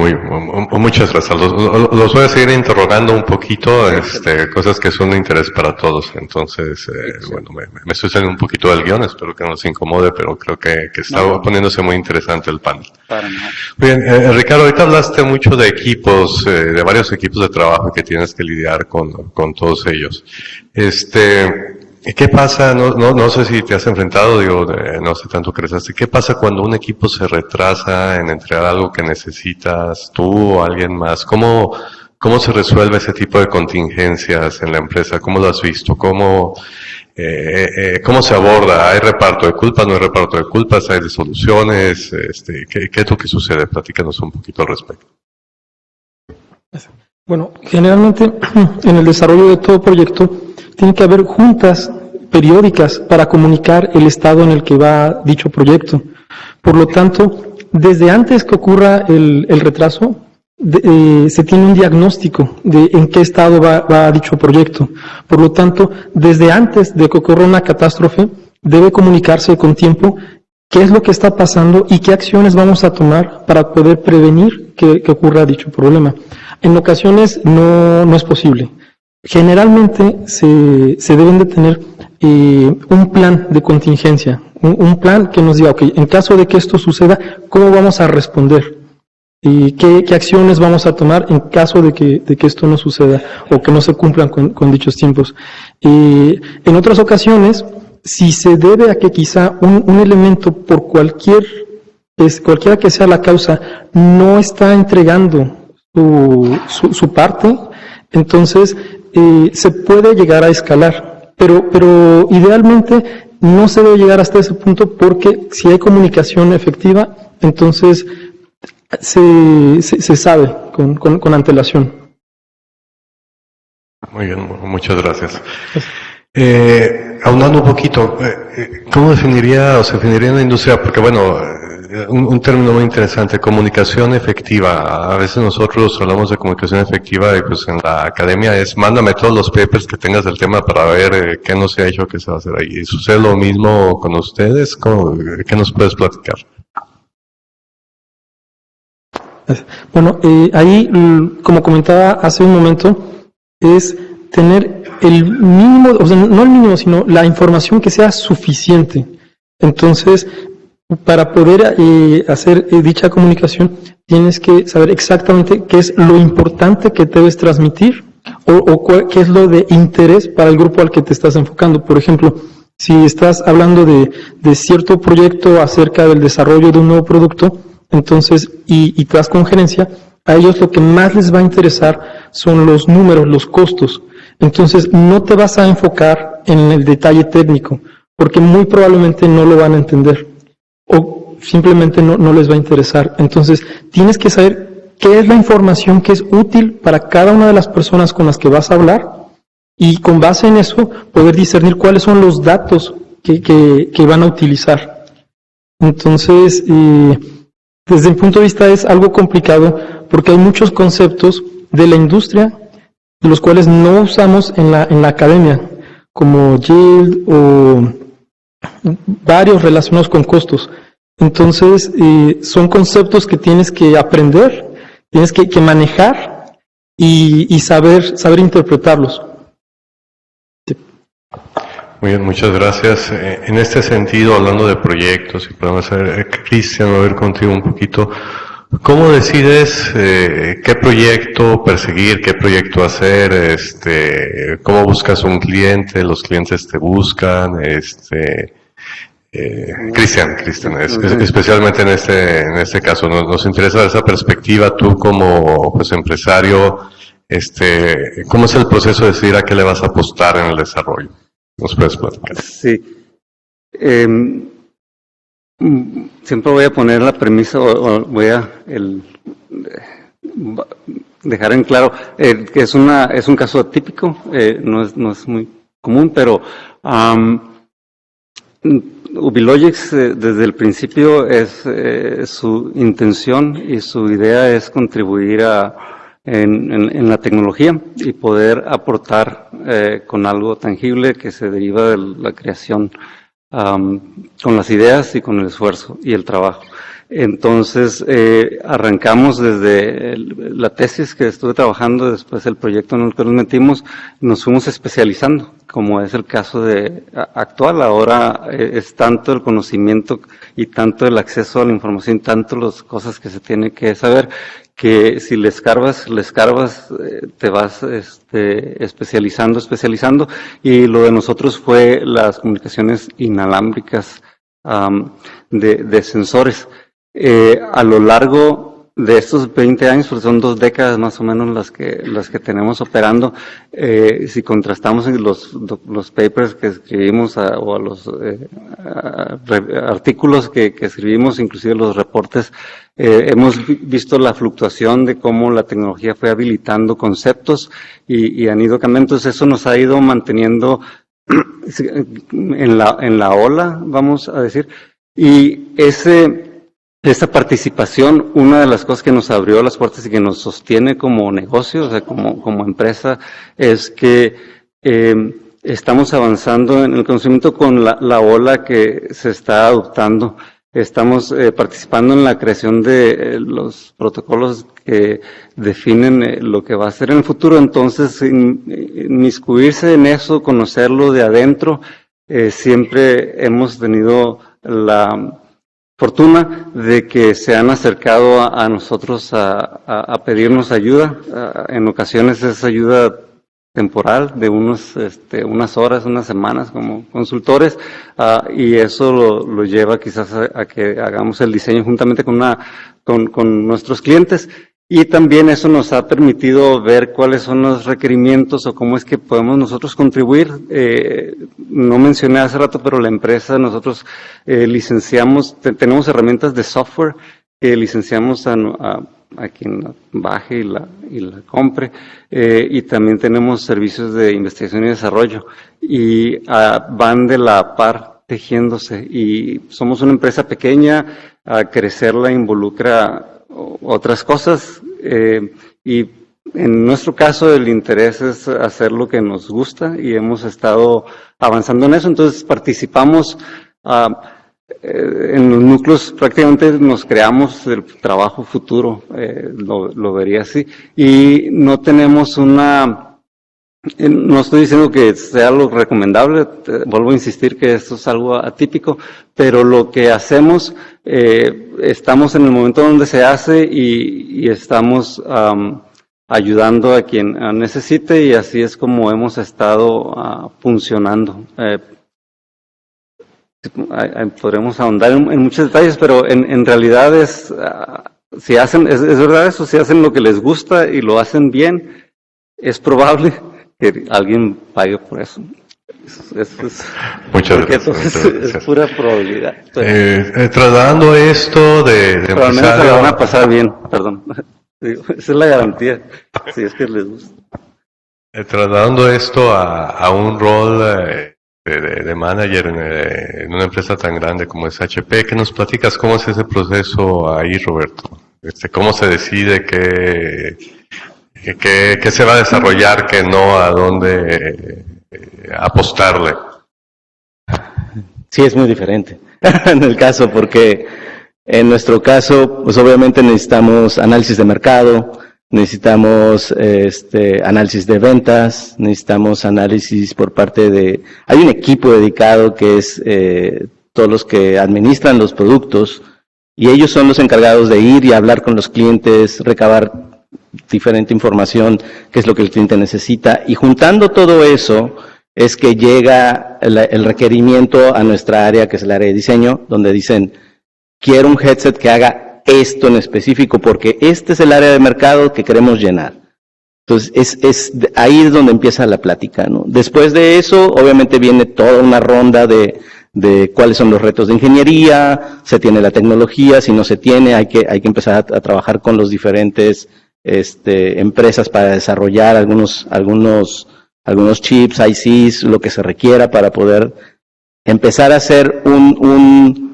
muchas gracias. Los voy a seguir interrogando un poquito, cosas que son de interés para todos. Entonces, bueno, me estoy saliendo un poquito del guión, espero que no les incomode, pero creo que está poniéndose muy interesante el panel. Para nada. Bien, Ricardo, ahorita hablaste mucho de equipos, de varios equipos de trabajo que tienes que lidiar con todos ellos. ¿Qué pasa? No sé si te has enfrentado, no sé tanto creaste. ¿Qué pasa cuando un equipo se retrasa en entregar algo que necesitas tú o alguien más? ¿Cómo se resuelve ese tipo de contingencias en la empresa? ¿Cómo lo has visto? ¿Cómo se aborda? ¿Hay reparto de culpas? ¿No hay reparto de culpas? ¿Hay soluciones? ¿Qué es lo que sucede? Platícanos un poquito al respecto. Bueno, generalmente en el desarrollo de todo proyecto tiene que haber juntas periódicas para comunicar el estado en el que va dicho proyecto. Por lo tanto, desde antes que ocurra el retraso, se tiene un diagnóstico de en qué estado va dicho proyecto. Por lo tanto, desde antes de que ocurra una catástrofe, debe comunicarse con tiempo qué es lo que está pasando y qué acciones vamos a tomar para poder prevenir que ocurra dicho problema. En ocasiones no es posible. Generalmente se deben de tener un plan de contingencia, un plan que nos diga, ok, en caso de que esto suceda, ¿cómo vamos a responder? ¿Y qué acciones vamos a tomar en caso de que esto no suceda o que no se cumplan con dichos tiempos? En otras ocasiones, si se debe a que quizá un elemento por cualquiera que sea la causa no está entregando su parte, entonces se puede llegar a escalar. pero idealmente no se debe llegar hasta ese punto, porque si hay comunicación efectiva, entonces se sabe con antelación. Muy bien, muchas gracias. Aunando un poquito, ¿cómo definiría o se definiría en la industria? Porque bueno, un término muy interesante, comunicación efectiva. A veces nosotros hablamos de comunicación efectiva y pues en la academia es mándame todos los papers que tengas del tema para ver qué no se ha hecho, qué se va a hacer ahí. ¿Sucede lo mismo con ustedes? ¿Qué nos puedes platicar? Bueno, ahí, como comentaba hace un momento, es tener el mínimo, o sea, no el mínimo, sino la información que sea suficiente. Entonces, para poder hacer dicha comunicación, tienes que saber exactamente qué es lo importante que debes transmitir qué es lo de interés para el grupo al que te estás enfocando. Por ejemplo, si estás hablando de cierto proyecto acerca del desarrollo de un nuevo producto, entonces, y te das con gerencia, a ellos lo que más les va a interesar son los números, los costos. Entonces, no te vas a enfocar en el detalle técnico, porque muy probablemente no lo van a entender, o simplemente no les va a interesar. Entonces, tienes que saber qué es la información que es útil para cada una de las personas con las que vas a hablar, y con base en eso, poder discernir cuáles son los datos que van a utilizar. Entonces, desde mi punto de vista es algo complicado, porque hay muchos conceptos de la industria los cuales no usamos en la academia, como yield o varios relacionados con costos. Entonces, son conceptos que tienes que aprender, tienes que manejar y saber interpretarlos. Muy bien, muchas gracias. En este sentido, hablando de proyectos, y podemos hacer, Cristian, a ver contigo un poquito, ¿cómo decides qué proyecto perseguir, qué proyecto hacer? ¿Cómo buscas un cliente? ¿Los clientes te buscan? Cristian, especialmente en este caso, nos interesa esa perspectiva, tú como pues empresario, ¿cómo es el proceso de decidir a qué le vas a apostar en el desarrollo? ¿Nos puedes platicar? Sí. Siempre voy a poner la premisa, o voy a dejar en claro que es un caso atípico, no es muy común, pero Ubilogics desde el principio es su intención y su idea es contribuir en la tecnología y poder aportar con algo tangible que se deriva de la creación, con las ideas y con el esfuerzo y el trabajo. Entonces, arrancamos desde la tesis que estuve trabajando, después el proyecto en el que nos metimos, nos fuimos especializando, como es el caso actual. Ahora es tanto el conocimiento y tanto el acceso a la información, tanto las cosas que se tiene que saber, que si le escarbas, te vas especializando, y lo de nosotros fue las comunicaciones inalámbricas de sensores. A lo largo de estos 20 años, pues son 2 décadas más o menos las que tenemos operando, si contrastamos los papers que escribimos o los artículos que escribimos, inclusive los reportes, hemos visto la fluctuación de cómo la tecnología fue habilitando conceptos y han ido cambiando. Entonces eso nos ha ido manteniendo en la ola, vamos a decir, y esta participación, una de las cosas que nos abrió las puertas y que nos sostiene como negocio, o sea, como empresa, es que estamos avanzando en el conocimiento con la ola que se está adoptando. Estamos participando en la creación de los protocolos que definen lo que va a ser en el futuro. Entonces, inmiscuirse en eso, conocerlo de adentro, siempre hemos tenido la fortuna de que se han acercado a nosotros a pedirnos ayuda. En ocasiones es ayuda temporal de unas horas, unas semanas como consultores, y eso lo lleva quizás a que hagamos el diseño juntamente con nuestros clientes. Y también eso nos ha permitido ver cuáles son los requerimientos o cómo es que podemos nosotros contribuir. No mencioné hace rato, pero la empresa, nosotros licenciamos, tenemos herramientas de software que licenciamos a quien baje y la compre, y también tenemos servicios de investigación y desarrollo, y van de la par tejiéndose, y somos una empresa pequeña, a crecerla involucra otras cosas, y en nuestro caso el interés es hacer lo que nos gusta y hemos estado avanzando en eso. Entonces participamos en los núcleos, prácticamente nos creamos el trabajo futuro, lo vería así, y no tenemos no estoy diciendo que sea lo recomendable, vuelvo a insistir que esto es algo atípico, pero lo que hacemos, estamos en el momento donde se hace y estamos ayudando a quien necesite, y así es como hemos estado funcionando. Podremos ahondar en muchos detalles, pero en realidad es verdad eso, si hacen lo que les gusta y lo hacen bien, es probable que alguien pague por eso. Muchas gracias. Es pura probabilidad. Trasladando esto de pero al menos empresario, se la van a pasar bien, perdón. Esa es la garantía, si es que les gusta. Trasladando esto a un rol de manager en una empresa tan grande como es HP, ¿qué nos platicas? ¿Cómo es ese proceso ahí, Roberto? ¿Cómo se decide qué se va a desarrollar, qué no, a dónde apostarle? Sí, es muy diferente en el caso, porque en nuestro caso, pues obviamente necesitamos análisis de mercado, necesitamos análisis de ventas, necesitamos análisis por parte hay un equipo dedicado que es todos los que administran los productos, y ellos son los encargados de ir y hablar con los clientes, recabar diferente información, qué es lo que el cliente necesita, y juntando todo eso es que llega el requerimiento a nuestra área, que es el área de diseño, donde dicen, quiero un headset que haga esto en específico, porque este es el área de mercado que queremos llenar. Entonces, ahí es donde empieza la plática, ¿no? Después de eso, obviamente viene toda una ronda de cuáles son los retos de ingeniería, se tiene la tecnología, si no se tiene, hay que empezar a trabajar con los diferentes empresas para desarrollar algunos chips, ICs, lo que se requiera para poder empezar a hacer un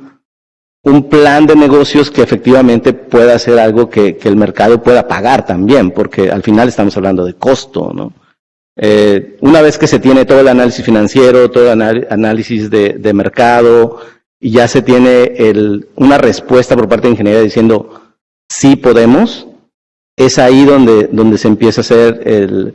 plan de negocios que efectivamente pueda ser algo que el mercado pueda pagar también, porque al final estamos hablando de costo, ¿no? Una vez que se tiene todo el análisis financiero, todo el análisis de mercado, y ya se tiene una respuesta por parte de ingeniería diciendo, sí podemos, es ahí donde se empieza a hacer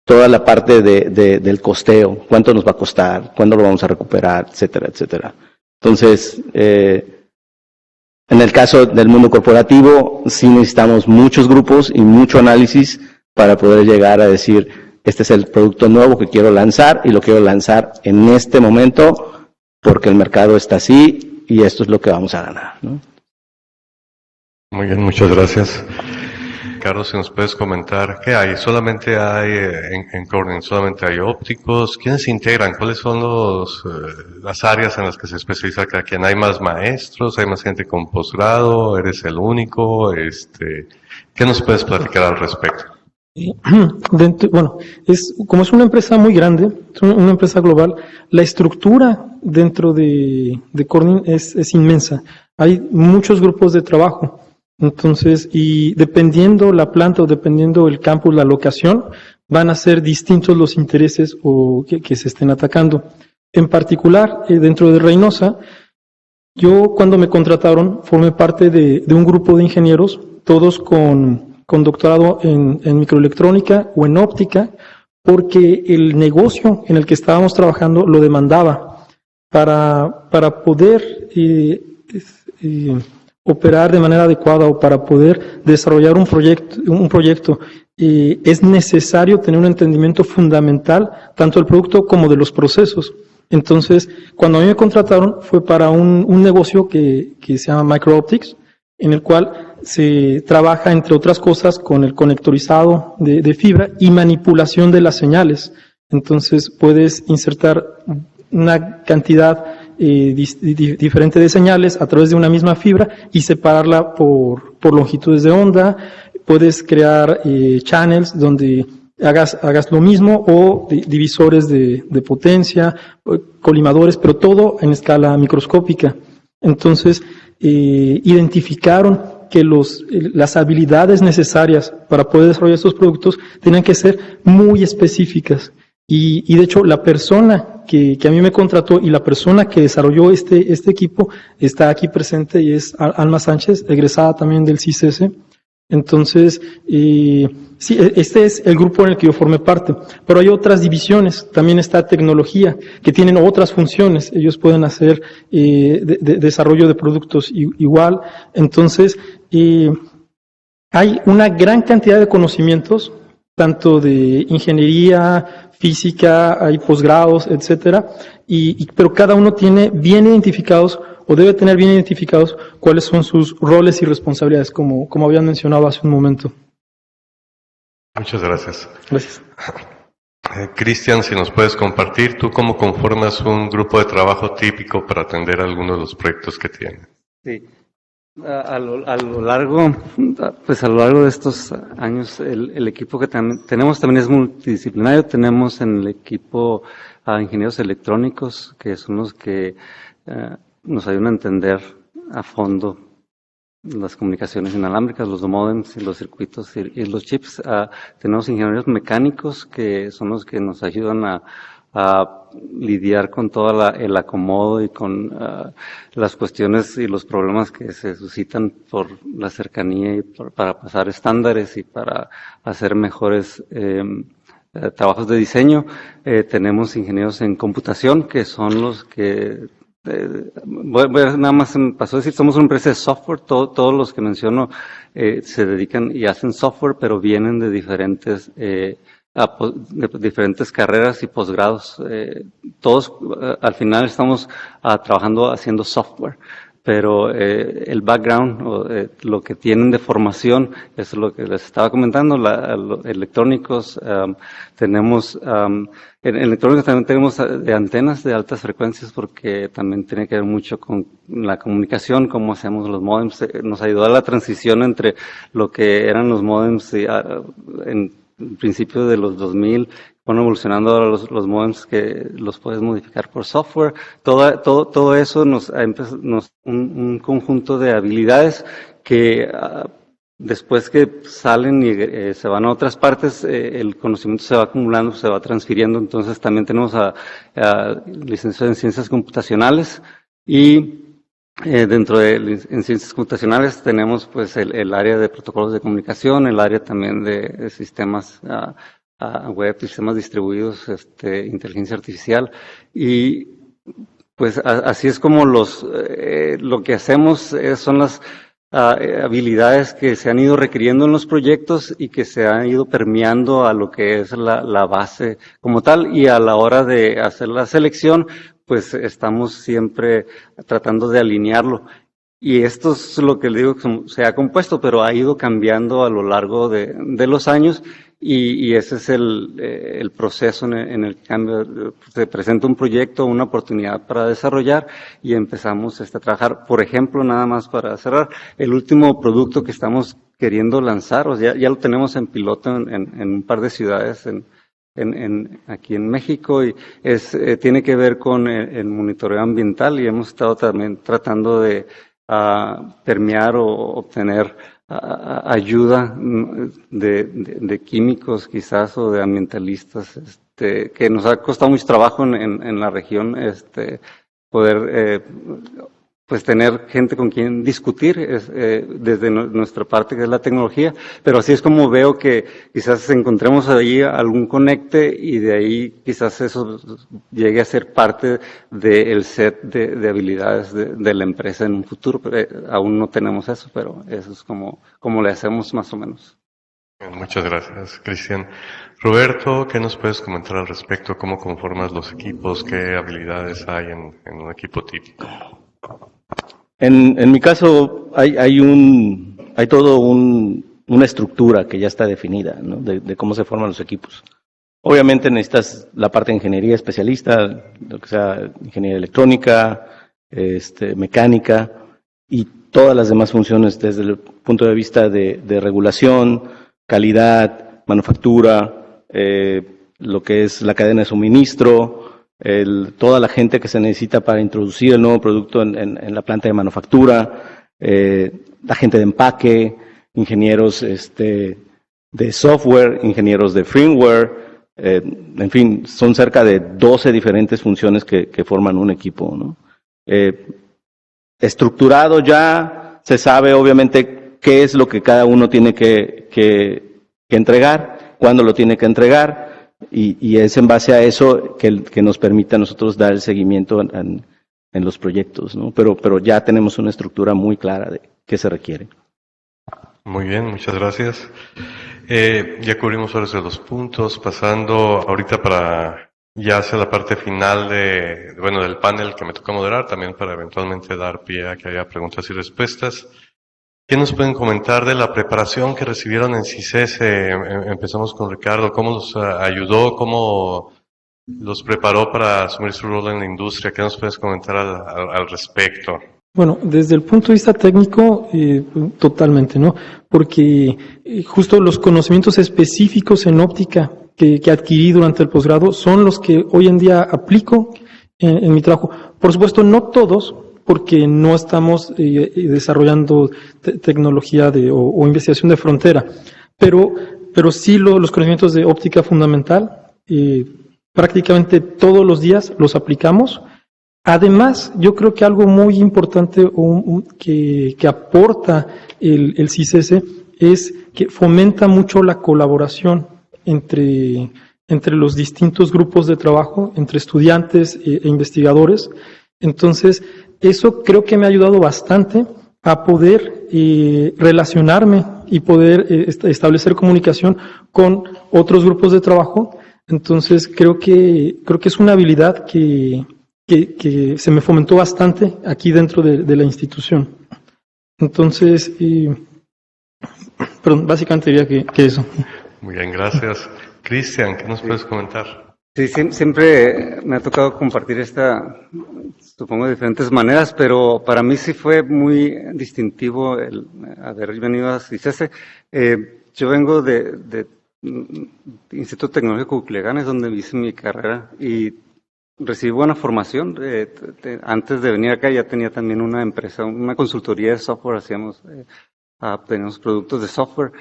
toda la parte del costeo, cuánto nos va a costar, cuándo lo vamos a recuperar, etcétera, etcétera. Entonces, en el caso del mundo corporativo, sí necesitamos muchos grupos y mucho análisis para poder llegar a decir, este es el producto nuevo que quiero lanzar y lo quiero lanzar en este momento porque el mercado está así y esto es lo que vamos a ganar, ¿no? Muy bien, muchas gracias. Carlos, si nos puedes comentar, ¿qué hay? ¿Solamente hay en Corning, solamente hay ópticos? ¿Quiénes se integran? ¿Cuáles son las áreas en las que se especializa cada quien? ¿Hay más maestros? ¿Hay más gente con posgrado? ¿Eres el único? ¿Qué nos puedes platicar al respecto? Bueno, como es una empresa muy grande, es una empresa global, la estructura dentro de Corning es inmensa. Hay muchos grupos de trabajo. Entonces, y dependiendo la planta o dependiendo el campus, la locación, van a ser distintos los intereses que se estén atacando. En particular, dentro de Reynosa, yo cuando me contrataron formé parte de un grupo de ingenieros, todos con doctorado en microelectrónica o en óptica, porque el negocio en el que estábamos trabajando lo demandaba para poder operar de manera adecuada o para poder desarrollar un proyecto, es necesario tener un entendimiento fundamental tanto del producto como de los procesos. Entonces, cuando a mí me contrataron fue para un negocio que se llama MicroOptics, en el cual se trabaja, entre otras cosas, con el conectorizado de fibra y manipulación de las señales. Entonces puedes insertar una cantidad diferente de señales a través de una misma fibra y separarla por longitudes de onda. Puedes crear channels donde hagas lo mismo, o divisores de potencia, colimadores, pero todo en escala microscópica. Entonces, identificaron que las habilidades necesarias para poder desarrollar estos productos tenían que ser muy específicas. Y de hecho, la persona que a mí me contrató y la persona que desarrolló este equipo está aquí presente, y es Alma Sánchez, egresada también del CICESE. Entonces, sí, este es el grupo en el que yo formé parte, pero hay otras divisiones. También está tecnología, que tienen otras funciones. Ellos pueden hacer desarrollo de productos igual. Entonces, hay una gran cantidad de conocimientos, tanto de ingeniería, física, hay posgrados, etcétera, pero cada uno tiene bien identificados, o debe tener bien identificados, cuáles son sus roles y responsabilidades, como habían mencionado hace un momento. Muchas gracias. Gracias. Cristian, si nos puedes compartir, ¿tú cómo conformas un grupo de trabajo típico para atender algunos de los proyectos que tienes? Sí. A lo largo de estos años, el equipo que tenemos también es multidisciplinario. Tenemos en el equipo a ingenieros electrónicos, que son los que nos ayudan a entender a fondo las comunicaciones inalámbricas, los modems y los circuitos y los chips. Tenemos ingenieros mecánicos, que son los que nos ayudan a lidiar con todo el acomodo y con las cuestiones y los problemas que se suscitan por la cercanía y para pasar estándares y para hacer mejores trabajos de diseño. Tenemos ingenieros en computación, que son los que nada más me pasó a decir, somos una empresa de software. Todos los que menciono se dedican y hacen software, pero vienen de diferentes carreras y posgrados. Todos al final estamos trabajando haciendo software, pero el background, lo que tienen de formación, es lo que les estaba comentando. Electrónicos, tenemos, en electrónicos también tenemos antenas de altas frecuencias, porque también tiene que ver mucho con la comunicación, cómo hacemos los modems. Nos ayudó a la transición entre lo que eran los modems en principio de los 2000, van evolucionando ahora los modems, que los puedes modificar por software. Todo eso nos un conjunto de habilidades que después que salen y se van a otras partes, el conocimiento se va acumulando, se va transfiriendo. Entonces también tenemos a licenciados en ciencias computacionales, y dentro en ciencias computacionales tenemos pues el área de protocolos de comunicación, el área también de sistemas web, sistemas distribuidos, inteligencia artificial, y pues así es como lo que hacemos son las habilidades que se han ido requiriendo en los proyectos y que se han ido permeando a lo que es la base como tal, y a la hora de hacer la selección, pues estamos siempre tratando de alinearlo. Y esto es lo que le digo, que se ha compuesto, pero ha ido cambiando a lo largo de los años, y ese es el proceso en el cambio. Se presenta un proyecto, una oportunidad para desarrollar, y empezamos a trabajar. Por ejemplo, nada más para cerrar, el último producto que estamos queriendo lanzar, o sea, ya lo tenemos en piloto en un par de ciudades aquí en México, y tiene que ver con el monitoreo ambiental, y hemos estado también tratando de permear o obtener ayuda de químicos quizás, o de ambientalistas, que nos ha costado mucho trabajo en la región, poder pues tener gente con quien discutir desde nuestra parte, que es la tecnología. Pero así es como veo que quizás encontremos ahí algún conecte, y de ahí quizás eso llegue a ser parte del set de habilidades de la empresa en un futuro. Pero aún no tenemos eso, pero eso es como le hacemos más o menos. Muchas gracias, Cristian. Roberto, ¿qué nos puedes comentar al respecto? ¿Cómo conformas los equipos? ¿Qué habilidades hay en un equipo típico? En mi caso hay todo una estructura que ya está definida, ¿no? de cómo se forman los equipos. Obviamente necesitas la parte de ingeniería especialista, lo que sea ingeniería electrónica, mecánica y todas las demás funciones desde el punto de vista de regulación, calidad, manufactura, lo que es la cadena de suministro, toda la gente que se necesita para introducir el nuevo producto en la planta de manufactura, la gente de empaque, ingenieros de software, ingenieros de firmware, en fin, son cerca de 12 diferentes funciones que forman un equipo, ¿no? Estructurado ya, se sabe obviamente qué es lo que cada uno tiene que entregar, cuándo lo tiene que entregar, y es en base a eso que nos permite a nosotros dar el seguimiento en los proyectos, ¿no? Pero ya tenemos una estructura muy clara de qué se requiere. Muy bien, muchas gracias. Ya cubrimos varios de los puntos, pasando ahorita para ya hacia la parte final del panel que me toca moderar, también para eventualmente dar pie a que haya preguntas y respuestas. ¿Qué nos pueden comentar de la preparación que recibieron en CICES? Empezamos con Ricardo. ¿Cómo los ayudó? ¿Cómo los preparó para asumir su rol en la industria? ¿Qué nos puedes comentar al respecto? Bueno, desde el punto de vista técnico, totalmente, ¿no? Porque justo los conocimientos específicos en óptica que adquirí durante el posgrado son los que hoy en día aplico en mi trabajo. Por supuesto, no todos, porque no estamos desarrollando tecnología o investigación de frontera, pero sí los conocimientos de óptica fundamental, prácticamente todos los días los aplicamos. Además, yo creo que algo muy importante que aporta el CICES es que fomenta mucho la colaboración entre los distintos grupos de trabajo, entre estudiantes e investigadores. Entonces, eso creo que me ha ayudado bastante a poder relacionarme y poder establecer comunicación con otros grupos de trabajo. Entonces, creo que es una habilidad que se me fomentó bastante aquí dentro de la institución. Entonces, básicamente diría que eso. Muy bien, gracias. Cristian, ¿qué nos puedes comentar? Sí, siempre me ha tocado compartir supongo, de diferentes maneras, pero para mí sí fue muy distintivo el haber venido a CICES. Yo vengo de Instituto Tecnológico Culiacán, donde hice mi carrera, y recibí buena formación. Antes de venir acá ya tenía también una empresa, una consultoría de software, teníamos productos de software.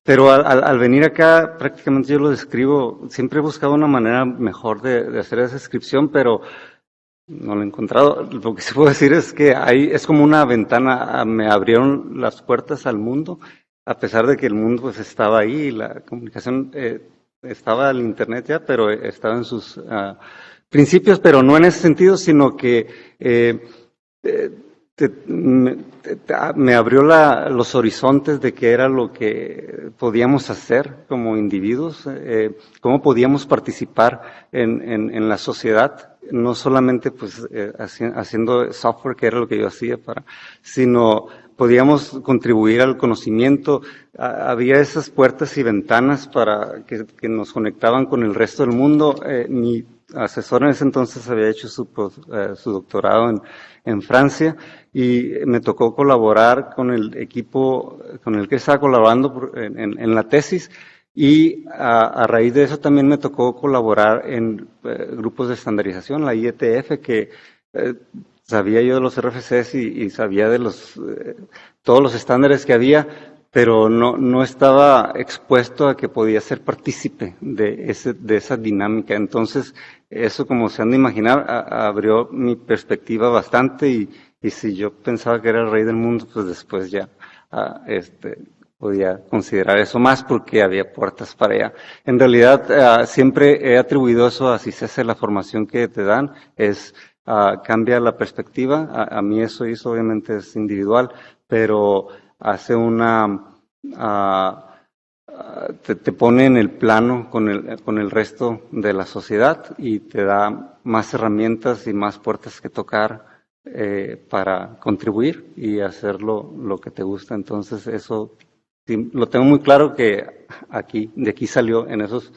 Pero al venir acá, prácticamente yo lo describo, siempre he buscado una manera mejor de hacer esa descripción, pero no lo he encontrado. Lo que sí puedo decir es que ahí es como una ventana, me abrieron las puertas al mundo, a pesar de que el mundo pues estaba ahí, la comunicación estaba el internet ya, pero estaba en sus principios, pero no en ese sentido, sino que me abrió los horizontes de qué era lo que podíamos hacer como individuos, cómo podíamos participar en la sociedad, no solamente pues haciendo software, que era lo que yo hacía, sino podíamos contribuir al conocimiento. Había esas puertas y ventanas para que nos conectaban con el resto del mundo. Mi asesor en ese entonces había hecho su doctorado en Francia, y me tocó colaborar con el equipo con el que estaba colaborando en la tesis, y a raíz de eso también me tocó colaborar en grupos de estandarización, la IETF, que sabía yo de los RFCs y sabía de todos los estándares que había, pero no estaba expuesto a que podía ser partícipe de esa dinámica. Entonces, eso, como se han de imaginar, abrió mi perspectiva bastante, y si yo pensaba que era el rey del mundo, pues después ya podía considerar eso más, porque había puertas para allá. En realidad, siempre he atribuido eso a CICES, la formación que te dan, cambia la perspectiva. A mí eso hizo, obviamente es individual, pero hace te pone en el plano con el resto de la sociedad, y te da más herramientas y más puertas que tocar para contribuir y hacer lo que te gusta. Entonces eso sí, lo tengo muy claro que de aquí salió en esos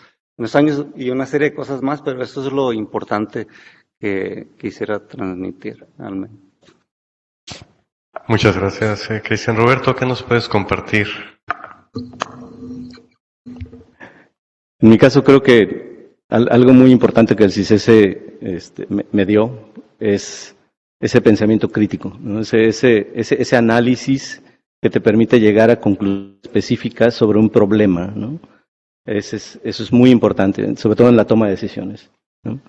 años y una serie de cosas más, pero eso es lo importante que quisiera transmitir al menos. Muchas gracias, Cristian. Roberto, ¿qué nos puedes compartir? En mi caso creo que algo muy importante que el CICESE me dio es ese pensamiento crítico, ¿no? Ese análisis que te permite llegar a conclusiones específicas sobre un problema, ¿no? Eso es muy importante, sobre todo en la toma de decisiones, ¿no?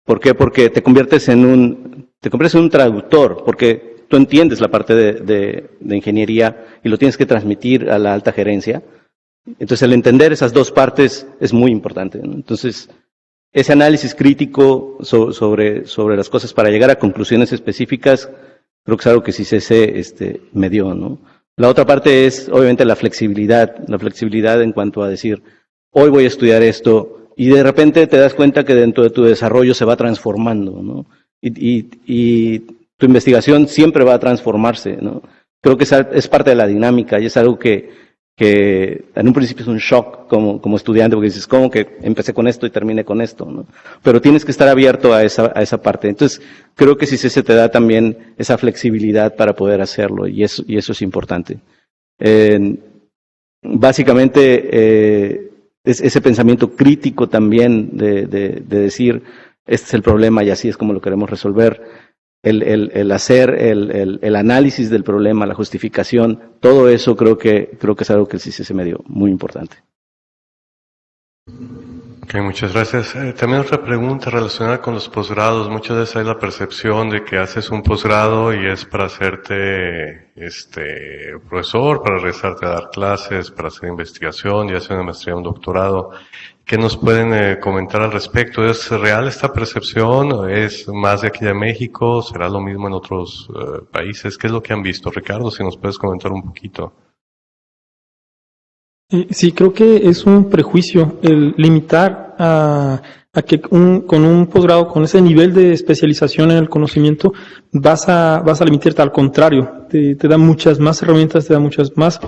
¿Por qué? Porque te conviertes en un traductor, porque tú entiendes la parte de ingeniería y lo tienes que transmitir a la alta gerencia. Entonces, el entender esas dos partes es muy importante, ¿no? Entonces, ese análisis crítico sobre las cosas para llegar a conclusiones específicas, creo que es algo que CICESE me dio, ¿no? La otra parte es, obviamente, la flexibilidad en cuanto a decir, hoy voy a estudiar esto, y de repente te das cuenta que dentro de tu desarrollo se va transformando, ¿no? Y tu investigación siempre va a transformarse, ¿no? Creo que es parte de la dinámica y es algo que en un principio es un shock como estudiante, porque dices, ¿cómo que empecé con esto y terminé con esto, ¿no? Pero tienes que estar abierto a esa parte. Entonces, creo que CICESE te da también esa flexibilidad para poder hacerlo, y eso es importante. Básicamente, ese pensamiento crítico también de decir, este es el problema y así es como lo queremos resolver. El hacer el análisis del problema, la justificación, todo eso creo que es algo que sí se me dio muy importante. Ok, muchas gracias. También otra pregunta relacionada con los posgrados. Muchas veces hay la percepción de que haces un posgrado y es para hacerte profesor, para regresarte a dar clases, para hacer investigación, ya sea una maestría o un doctorado. ¿Qué nos pueden comentar al respecto? ¿Es real esta percepción? ¿Es más de aquí de México? ¿Será lo mismo en otros países? ¿Qué es lo que han visto? Ricardo, si nos puedes comentar un poquito. Sí, creo que es un prejuicio el limitar a que con un posgrado, con ese nivel de especialización en el conocimiento, vas a limitarte. Al contrario, te da muchas más herramientas, te da muchas más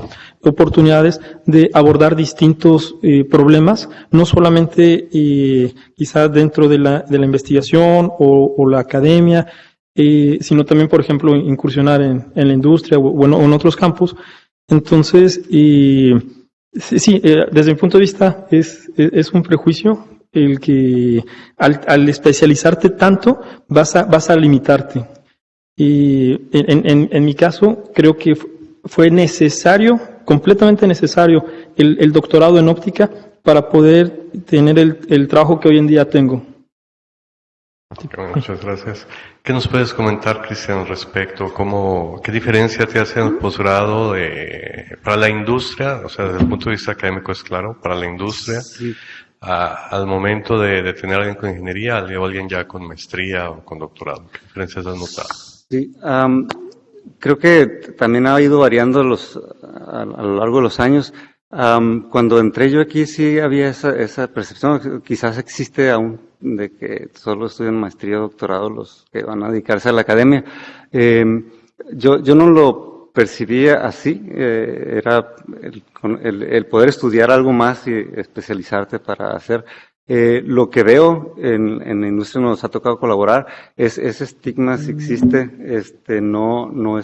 oportunidades de abordar distintos problemas, no solamente quizás dentro de la investigación o la academia, sino también, por ejemplo, incursionar en la industria o en otros campos. Entonces, sí, desde mi punto de vista es un prejuicio el que al especializarte tanto vas a limitarte. Y en mi caso creo que fue necesario, completamente necesario, el doctorado en óptica para poder tener el trabajo que hoy en día tengo. Muchas gracias. ¿Qué nos puedes comentar, Cristian, al respecto? ¿Qué diferencia te hace el posgrado para la industria? O sea, desde el punto de vista académico es claro, para la industria, sí, al momento de tener a alguien con ingeniería o alguien ya con maestría o con doctorado. ¿Qué diferencias has notado? Sí, creo que también ha ido variando a lo largo de los años. Cuando entré yo aquí sí había esa percepción, quizás existe aún, de que solo estudian maestría o doctorado los que van a dedicarse a la academia. Yo no lo percibía así, era el poder estudiar algo más y especializarte para hacer. Lo que veo en la industria, nos ha tocado colaborar, ese estigma si existe, no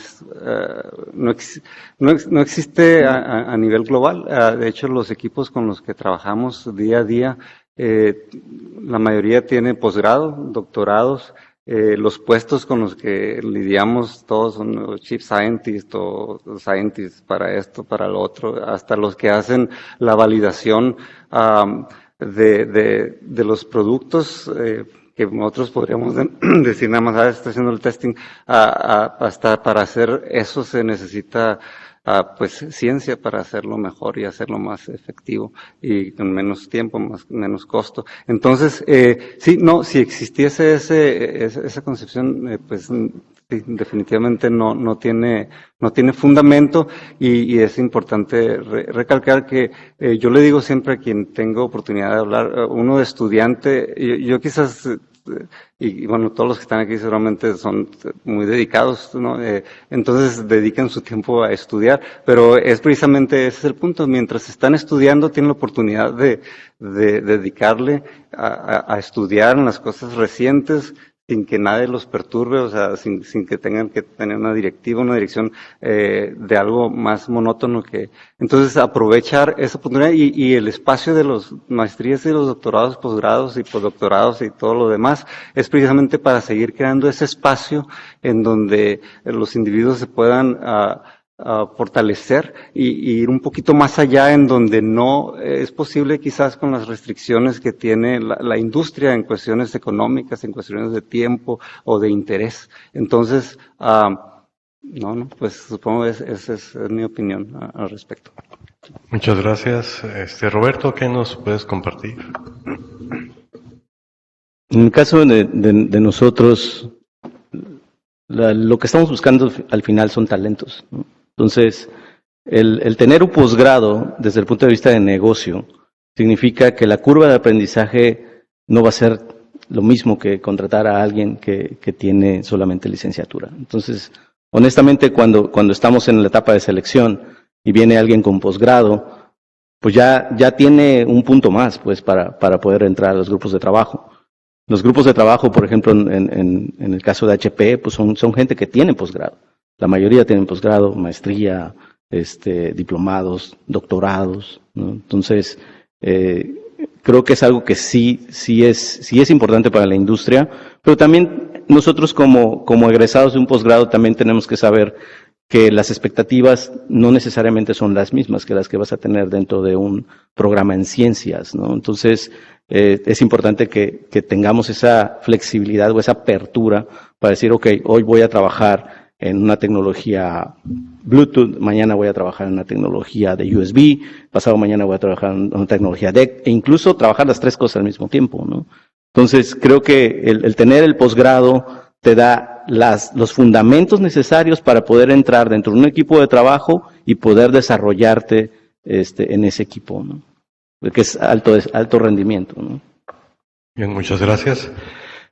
existe a nivel global. De hecho, los equipos con los que trabajamos día a día, la mayoría tiene posgrado, doctorados. Los puestos con los que lidiamos todos son chief scientist o scientists para esto, para lo otro, hasta los que hacen la validación de los productos, que nosotros podríamos decir nada más, está haciendo el testing, hasta para hacer eso se necesita pues ciencia para hacerlo mejor y hacerlo más efectivo y con menos tiempo, menos costo. Entonces, si existiese esa concepción, pues sí, definitivamente no tiene fundamento, y es importante recalcar que yo le digo siempre a quien tengo oportunidad de hablar, uno de estudiante, yo quizás y bueno, todos los que están aquí seguramente son muy dedicados, ¿no? Entonces dedican su tiempo a estudiar, pero es precisamente ese es el punto. Mientras están estudiando, tienen la oportunidad de dedicarle a estudiar en las cosas recientes, sin que nadie los perturbe, o sea, sin que tengan que tener una dirección de algo más monótono que. Entonces, aprovechar esa oportunidad y el espacio de los maestrías y los doctorados, posgrados y postdoctorados y todo lo demás es precisamente para seguir creando ese espacio en donde los individuos se puedan fortalecer y ir un poquito más allá, en donde no es posible quizás con las restricciones que tiene la industria en cuestiones económicas, en cuestiones de tiempo o de interés. Entonces, pues supongo que esa es mi opinión al respecto. Muchas gracias. Roberto, ¿qué nos puedes compartir? En el caso de nosotros, lo que estamos buscando al final son talentos, ¿no? Entonces, el tener un posgrado desde el punto de vista de negocio significa que la curva de aprendizaje no va a ser lo mismo que contratar a alguien que tiene solamente licenciatura. Entonces, honestamente, cuando estamos en la etapa de selección y viene alguien con posgrado, pues ya tiene un punto más, pues, para poder entrar a los grupos de trabajo. Los grupos de trabajo, por ejemplo, en el caso de HP, pues son gente que tiene posgrado. La mayoría tienen posgrado, maestría, diplomados, doctorados, ¿no? Entonces, creo que es algo que sí es importante para la industria, pero también nosotros como egresados de un posgrado también tenemos que saber que las expectativas no necesariamente son las mismas que las que vas a tener dentro de un programa en ciencias, ¿no? Entonces, es importante que tengamos esa flexibilidad o esa apertura para decir, okay, hoy voy a trabajar en una tecnología Bluetooth, mañana voy a trabajar en una tecnología de USB, pasado mañana voy a trabajar en una tecnología DEC, e incluso trabajar las tres cosas al mismo tiempo, ¿no? Entonces, creo que el tener el posgrado te da los fundamentos necesarios para poder entrar dentro de un equipo de trabajo y poder desarrollarte en ese equipo, ¿no? Porque es alto rendimiento, ¿no? Bien, muchas gracias.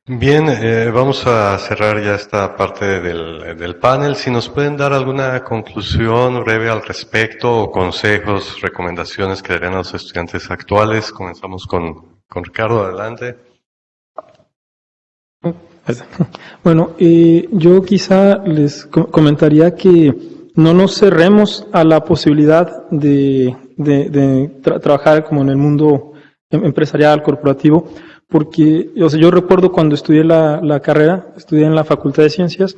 Bien, vamos a cerrar ya esta parte del panel. Si nos pueden dar alguna conclusión breve al respecto, o consejos, recomendaciones que darían a los estudiantes actuales. Comenzamos con Ricardo, adelante. Bueno, yo quizá les comentaría que no nos cerremos a la posibilidad de trabajar como en el mundo empresarial, corporativo, porque yo recuerdo cuando estudié la carrera, estudié en la Facultad de Ciencias,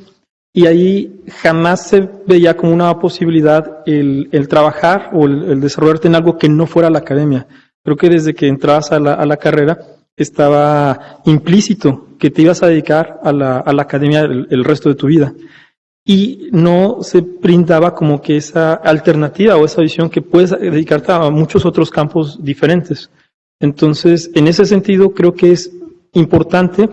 y ahí jamás se veía como una posibilidad el trabajar o el desarrollarte en algo que no fuera la academia. Creo que desde que entrabas a la carrera estaba implícito que te ibas a dedicar a la academia el resto de tu vida. Y no se brindaba como que esa alternativa o esa visión que puedes dedicarte a muchos otros campos diferentes. Entonces, en ese sentido, creo que es importante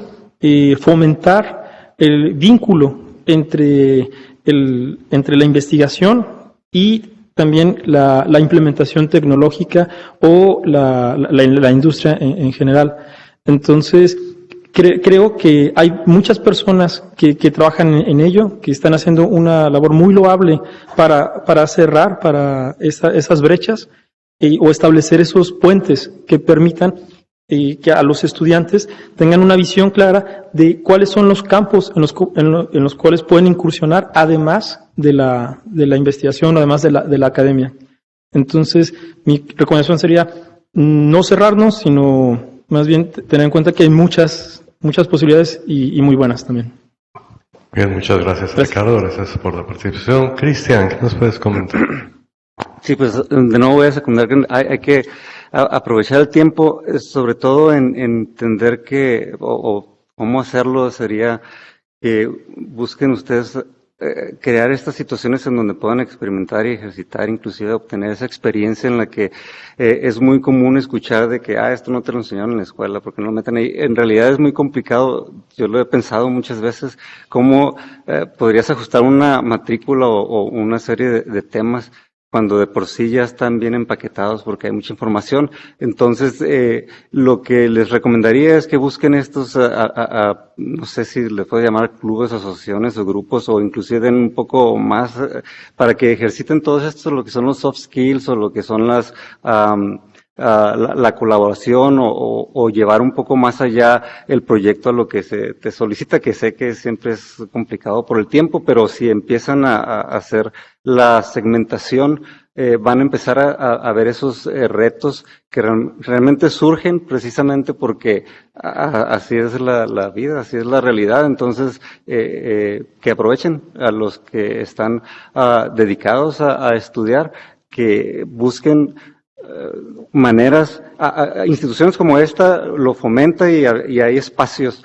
fomentar el vínculo entre la investigación y también la implementación tecnológica o la industria en general. Entonces, creo que hay muchas personas que trabajan en ello, que están haciendo una labor muy loable para cerrar para esas brechas o establecer esos puentes que permitan que a los estudiantes tengan una visión clara de cuáles son los campos en los cuales pueden incursionar, además de la investigación, además de la academia. Entonces, mi recomendación sería no cerrarnos, sino más bien tener en cuenta que hay muchas posibilidades y muy buenas también. Bien, muchas gracias, Ricardo. Gracias por la participación. Cristian, ¿qué nos puedes comentar? Sí, pues de nuevo voy a secundar que hay que aprovechar el tiempo, sobre todo en entender que, o cómo hacerlo sería que busquen ustedes crear estas situaciones en donde puedan experimentar y ejercitar, inclusive obtener esa experiencia en la que es muy común escuchar de que, esto no te lo enseñaron en la escuela, porque no lo meten ahí. En realidad es muy complicado, yo lo he pensado muchas veces, cómo podrías ajustar una matrícula o una serie de temas cuando de por sí ya están bien empaquetados porque hay mucha información. Entonces, lo que les recomendaría es que busquen estos, no sé si les puedo llamar clubes, asociaciones o grupos, o inclusive den un poco más, para que ejerciten todos estos, lo que son los soft skills o lo que son las, la colaboración o llevar un poco más allá el proyecto a lo que se te solicita, que sé que siempre es complicado por el tiempo, pero si empiezan a hacer la segmentación, van a empezar a ver esos retos que realmente surgen precisamente porque así es la vida, así es la realidad. Entonces, que aprovechen a los que están dedicados a estudiar, que busquen maneras, instituciones como esta lo fomenta y hay espacios,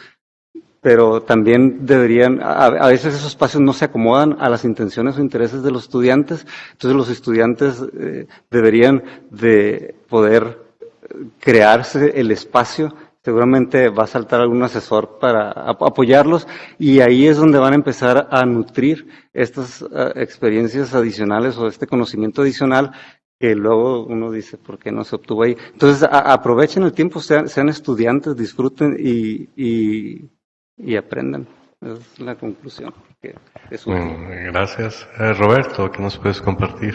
pero también deberían, a veces esos espacios no se acomodan a las intenciones o intereses de los estudiantes, entonces los estudiantes deberían de poder crearse el espacio. Seguramente va a saltar algún asesor para apoyarlos y ahí es donde van a empezar a nutrir estas experiencias adicionales o este conocimiento adicional que luego uno dice, ¿por qué no se obtuvo ahí? Entonces, aprovechen el tiempo, sean estudiantes, disfruten y aprendan. Esa es la conclusión. Que es bueno, gracias. Roberto, ¿qué nos puedes compartir?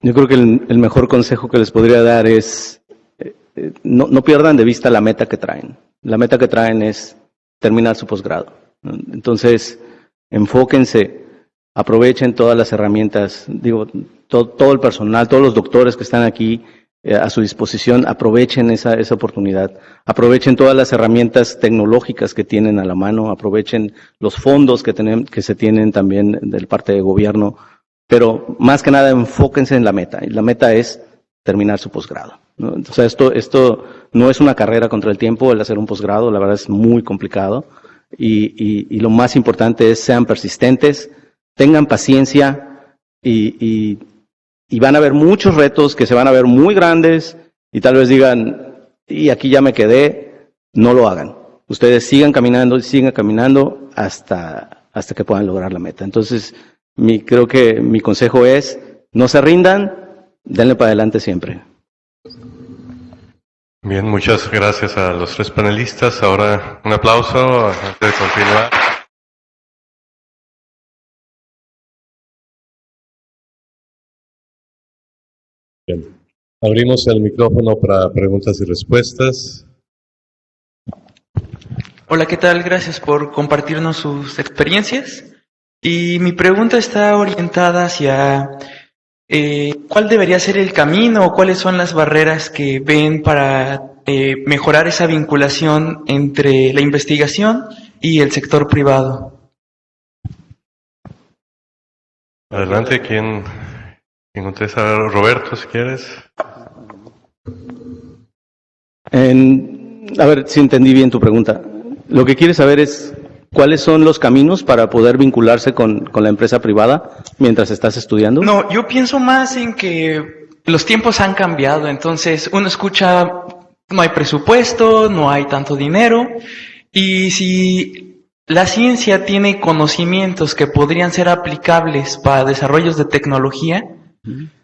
Yo creo que el mejor consejo que les podría dar es, no pierdan de vista la meta que traen. La meta que traen es terminar su posgrado. Entonces, enfóquense, aprovechen todas las herramientas, digo, todo el personal, todos los doctores que están aquí a su disposición, aprovechen esa oportunidad, aprovechen todas las herramientas tecnológicas que tienen a la mano, aprovechen los fondos que se tienen también del parte de gobierno, pero más que nada enfóquense en la meta, y la meta es terminar su posgrado, ¿no? O sea, esto no es una carrera contra el tiempo, el hacer un posgrado, la verdad es muy complicado, y lo más importante es sean persistentes, tengan paciencia y van a haber muchos retos que se van a ver muy grandes y tal vez digan, y aquí ya me quedé, no lo hagan. Ustedes sigan caminando hasta que puedan lograr la meta. Entonces, creo que mi consejo es, no se rindan, denle para adelante siempre. Bien, muchas gracias a los tres panelistas. Ahora un aplauso antes de continuar. Bien. Abrimos el micrófono para preguntas y respuestas. Hola, ¿qué tal? Gracias por compartirnos sus experiencias. Y mi pregunta está orientada hacia cuál debería ser el camino o cuáles son las barreras que ven para mejorar esa vinculación entre la investigación y el sector privado. Adelante, ¿quién contesta? Roberto, si quieres. A ver si entendí bien tu pregunta. Lo que quieres saber es cuáles son los caminos para poder vincularse con la empresa privada mientras estás estudiando. No, yo pienso más en que los tiempos han cambiado, entonces uno escucha, no hay presupuesto, no hay tanto dinero, y si la ciencia tiene conocimientos que podrían ser aplicables para desarrollos de tecnología,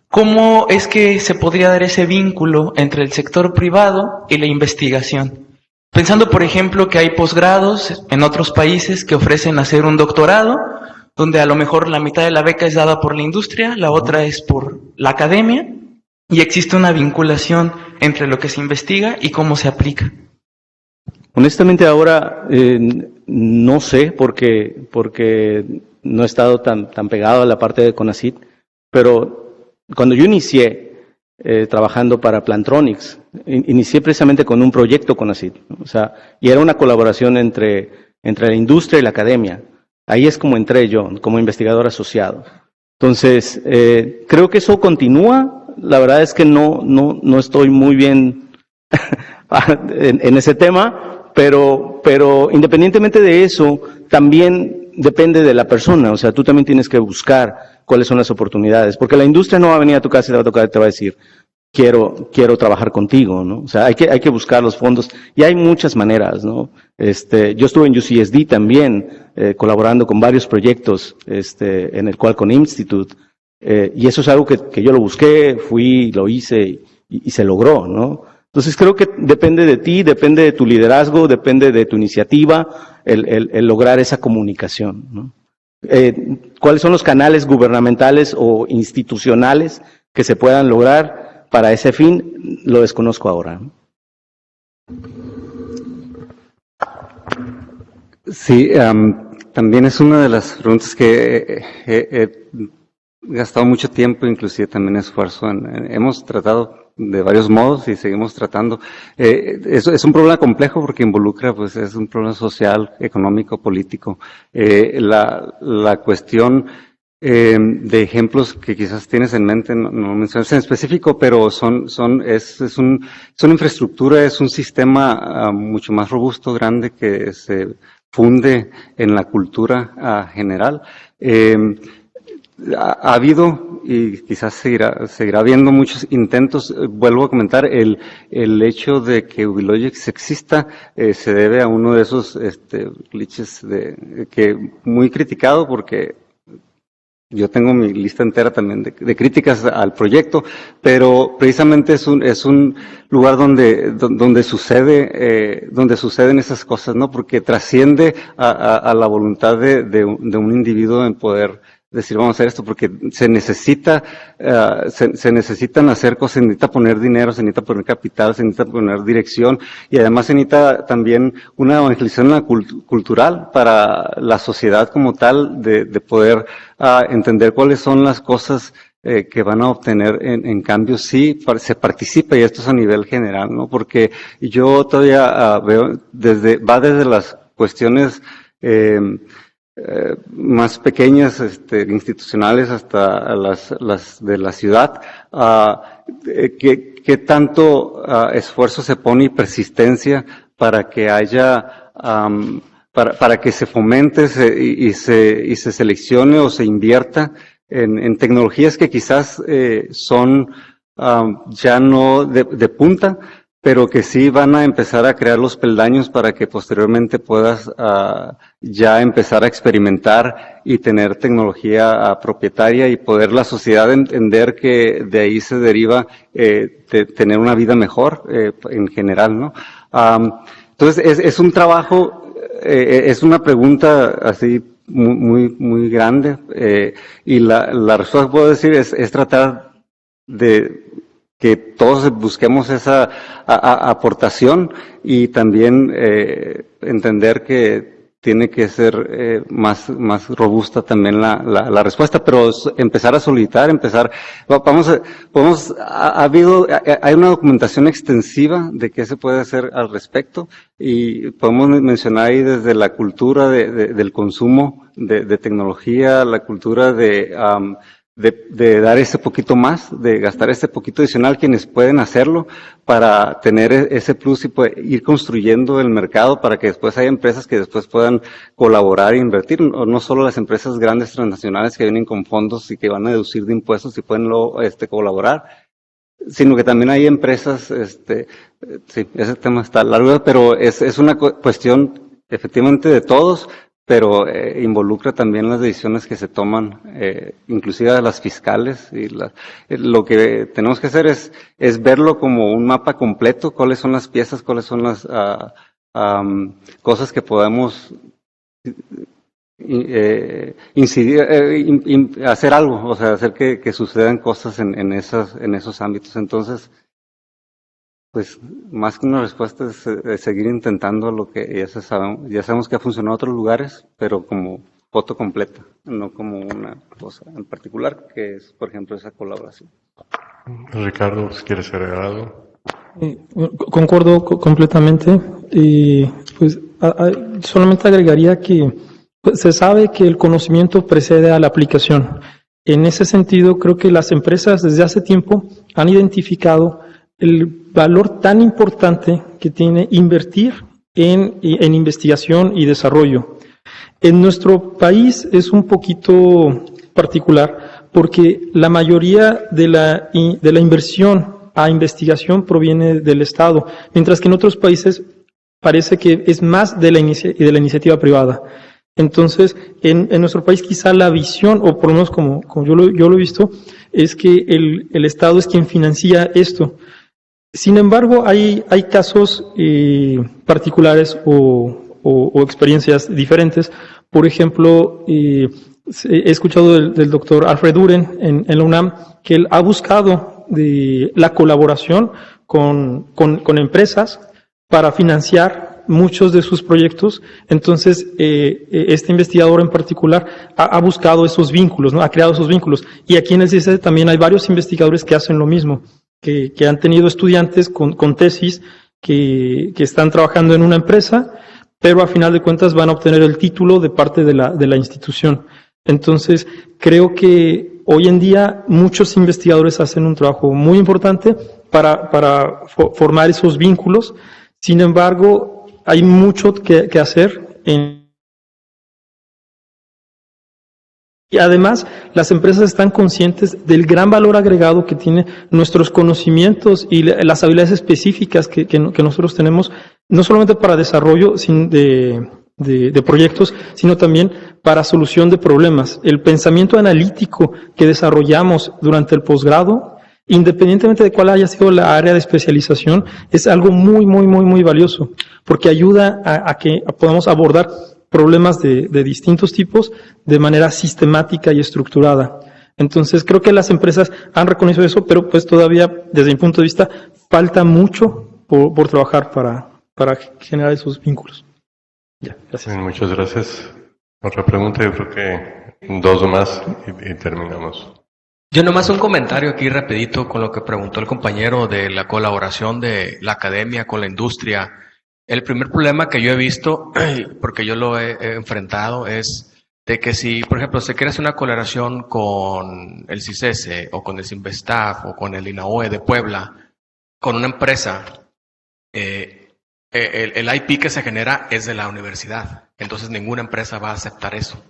¿cómo es que se podría dar ese vínculo entre el sector privado y la investigación? Pensando, por ejemplo, que hay posgrados en otros países que ofrecen hacer un doctorado, donde a lo mejor la mitad de la beca es dada por la industria, la otra es por la academia, y existe una vinculación entre lo que se investiga y cómo se aplica. Honestamente ahora no sé porque no he estado tan pegado a la parte de CONACYT, pero cuando yo inicié trabajando para Plantronics, inicié precisamente con un proyecto CONACYT, o sea, y era una colaboración entre la industria y la academia. Ahí es como entré yo, como investigador asociado. Entonces, creo que eso continúa. La verdad es que no estoy muy bien en ese tema, pero independientemente de eso, también depende de la persona. O sea, tú también tienes que buscar cuáles son las oportunidades, porque la industria no va a venir a tu casa y te va a tocar y te va a decir, quiero trabajar contigo, ¿no? O sea, hay que buscar los fondos y hay muchas maneras, ¿no? Yo estuve en UCSD también, colaborando con varios proyectos, en el Qualcomm Institute, Y eso es algo que yo lo busqué, fui, lo hice y se logró, ¿no? Entonces creo que depende de ti, depende de tu liderazgo, depende de tu iniciativa, el lograr esa comunicación, ¿no? ¿Cuáles son los canales gubernamentales o institucionales que se puedan lograr para ese fin? Lo desconozco ahora, ¿no? Sí, también es una de las preguntas que he gastado mucho tiempo, inclusive también esfuerzo. Hemos tratado de varios modos y seguimos tratando. Es un problema complejo porque involucra, pues, es un problema social, económico, político. La cuestión de ejemplos que quizás tienes en mente, no mencionas en específico, pero es una infraestructura, es un sistema mucho más robusto, grande, que se funde en la cultura general. Ha habido y quizás seguirá habiendo muchos intentos. Vuelvo a comentar, el hecho de que Ubilogics exista se debe a uno de esos glitches que muy criticado, porque yo tengo mi lista entera también de críticas al proyecto, pero precisamente es un lugar donde suceden esas cosas, ¿no? Porque trasciende a la voluntad de un individuo en poder decir, vamos a hacer esto, porque se necesitan hacer cosas, se necesita poner dinero, se necesita poner capital, se necesita poner dirección, y además se necesita también una evangelización cultural para la sociedad como tal, de poder entender cuáles son las cosas que van a obtener en cambio si se participa, y esto es a nivel general, ¿no? Porque yo todavía veo desde las cuestiones más pequeñas, institucionales, hasta las de la ciudad, que tanto esfuerzo se pone y persistencia para que haya, para que se fomente y se seleccione o se invierta en tecnologías que quizás son ya no de punta, pero que sí van a empezar a crear los peldaños para que posteriormente puedas ya empezar a experimentar y tener tecnología propietaria, y poder la sociedad entender que de ahí se deriva tener una vida mejor en general, ¿no? Entonces es un trabajo, es una pregunta así muy grande, y la respuesta que puedo decir es tratar de que todos busquemos esa aportación, y también entender que tiene que ser más robusta también la respuesta, pero empezar a solicitar, hay una documentación extensiva de qué se puede hacer al respecto, y podemos mencionar ahí desde la cultura del consumo de tecnología, la cultura de dar ese poquito más, de gastar ese poquito adicional, quienes pueden hacerlo, para tener ese plus y ir construyendo el mercado, para que después haya empresas que después puedan colaborar e invertir, no solo las empresas grandes transnacionales que vienen con fondos y que van a deducir de impuestos y pueden luego colaborar, sino que también hay empresas, sí, ese tema está largo, pero es una cuestión efectivamente de todos, pero involucra también las decisiones que se toman, inclusive de las fiscales, y lo que tenemos que hacer es verlo como un mapa completo, cuáles son las piezas, cuáles son las cosas que podemos incidir, hacer algo, o sea, hacer que sucedan cosas en esos ámbitos. Entonces, pues más que una respuesta es seguir intentando lo que ya sabemos que ha funcionado en otros lugares, pero como foto completa, no como una cosa en particular, que es, por ejemplo, esa colaboración. Ricardo, si quieres agregar algo. Concuerdo completamente, y pues solamente agregaría que se sabe que el conocimiento precede a la aplicación. En ese sentido, creo que las empresas desde hace tiempo han identificado el valor tan importante que tiene invertir en investigación y desarrollo. En nuestro país es un poquito particular, porque la mayoría de la inversión a investigación proviene del Estado, mientras que en otros países parece que es más de la iniciativa privada. Entonces, en nuestro país quizá la visión, o por lo menos como yo lo he visto, es que el Estado es quien financia esto. Sin embargo, hay casos particulares o experiencias diferentes. Por ejemplo, he escuchado del doctor Alfred Uren en la UNAM que él ha buscado la colaboración con empresas para financiar muchos de sus proyectos. Entonces, este investigador en particular ha buscado esos vínculos, ¿no? Ha creado esos vínculos. Y aquí en el CICES también hay varios investigadores que hacen lo mismo, que han tenido estudiantes con tesis que están trabajando en una empresa, pero a final de cuentas van a obtener el título de parte de la institución. Entonces, creo que hoy en día muchos investigadores hacen un trabajo muy importante para formar esos vínculos. Sin embargo, hay mucho que hacer y además las empresas están conscientes del gran valor agregado que tienen nuestros conocimientos y las habilidades específicas que nosotros tenemos, no solamente para desarrollo de proyectos, sino también para solución de problemas. El pensamiento analítico que desarrollamos durante el posgrado, independientemente de cuál haya sido la área de especialización, es algo muy, muy, muy, muy valioso, porque ayuda a que podamos abordar problemas de distintos tipos de manera sistemática y estructurada. Entonces, creo que las empresas han reconocido eso, pero pues todavía, desde mi punto de vista, falta mucho por trabajar para generar esos vínculos. Ya, gracias. Bien, muchas gracias. Otra pregunta, yo creo que 2 más y terminamos. Yo nomás un comentario aquí rapidito con lo que preguntó el compañero de la colaboración de la academia con la industria. El primer problema que yo he visto, porque yo lo he enfrentado, es de que si, por ejemplo, se quiere hacer una colaboración con el CICESE o con el Sinvestaf o con el INAOE de Puebla, con una empresa, el IP que se genera es de la universidad. Entonces ninguna empresa va a aceptar eso.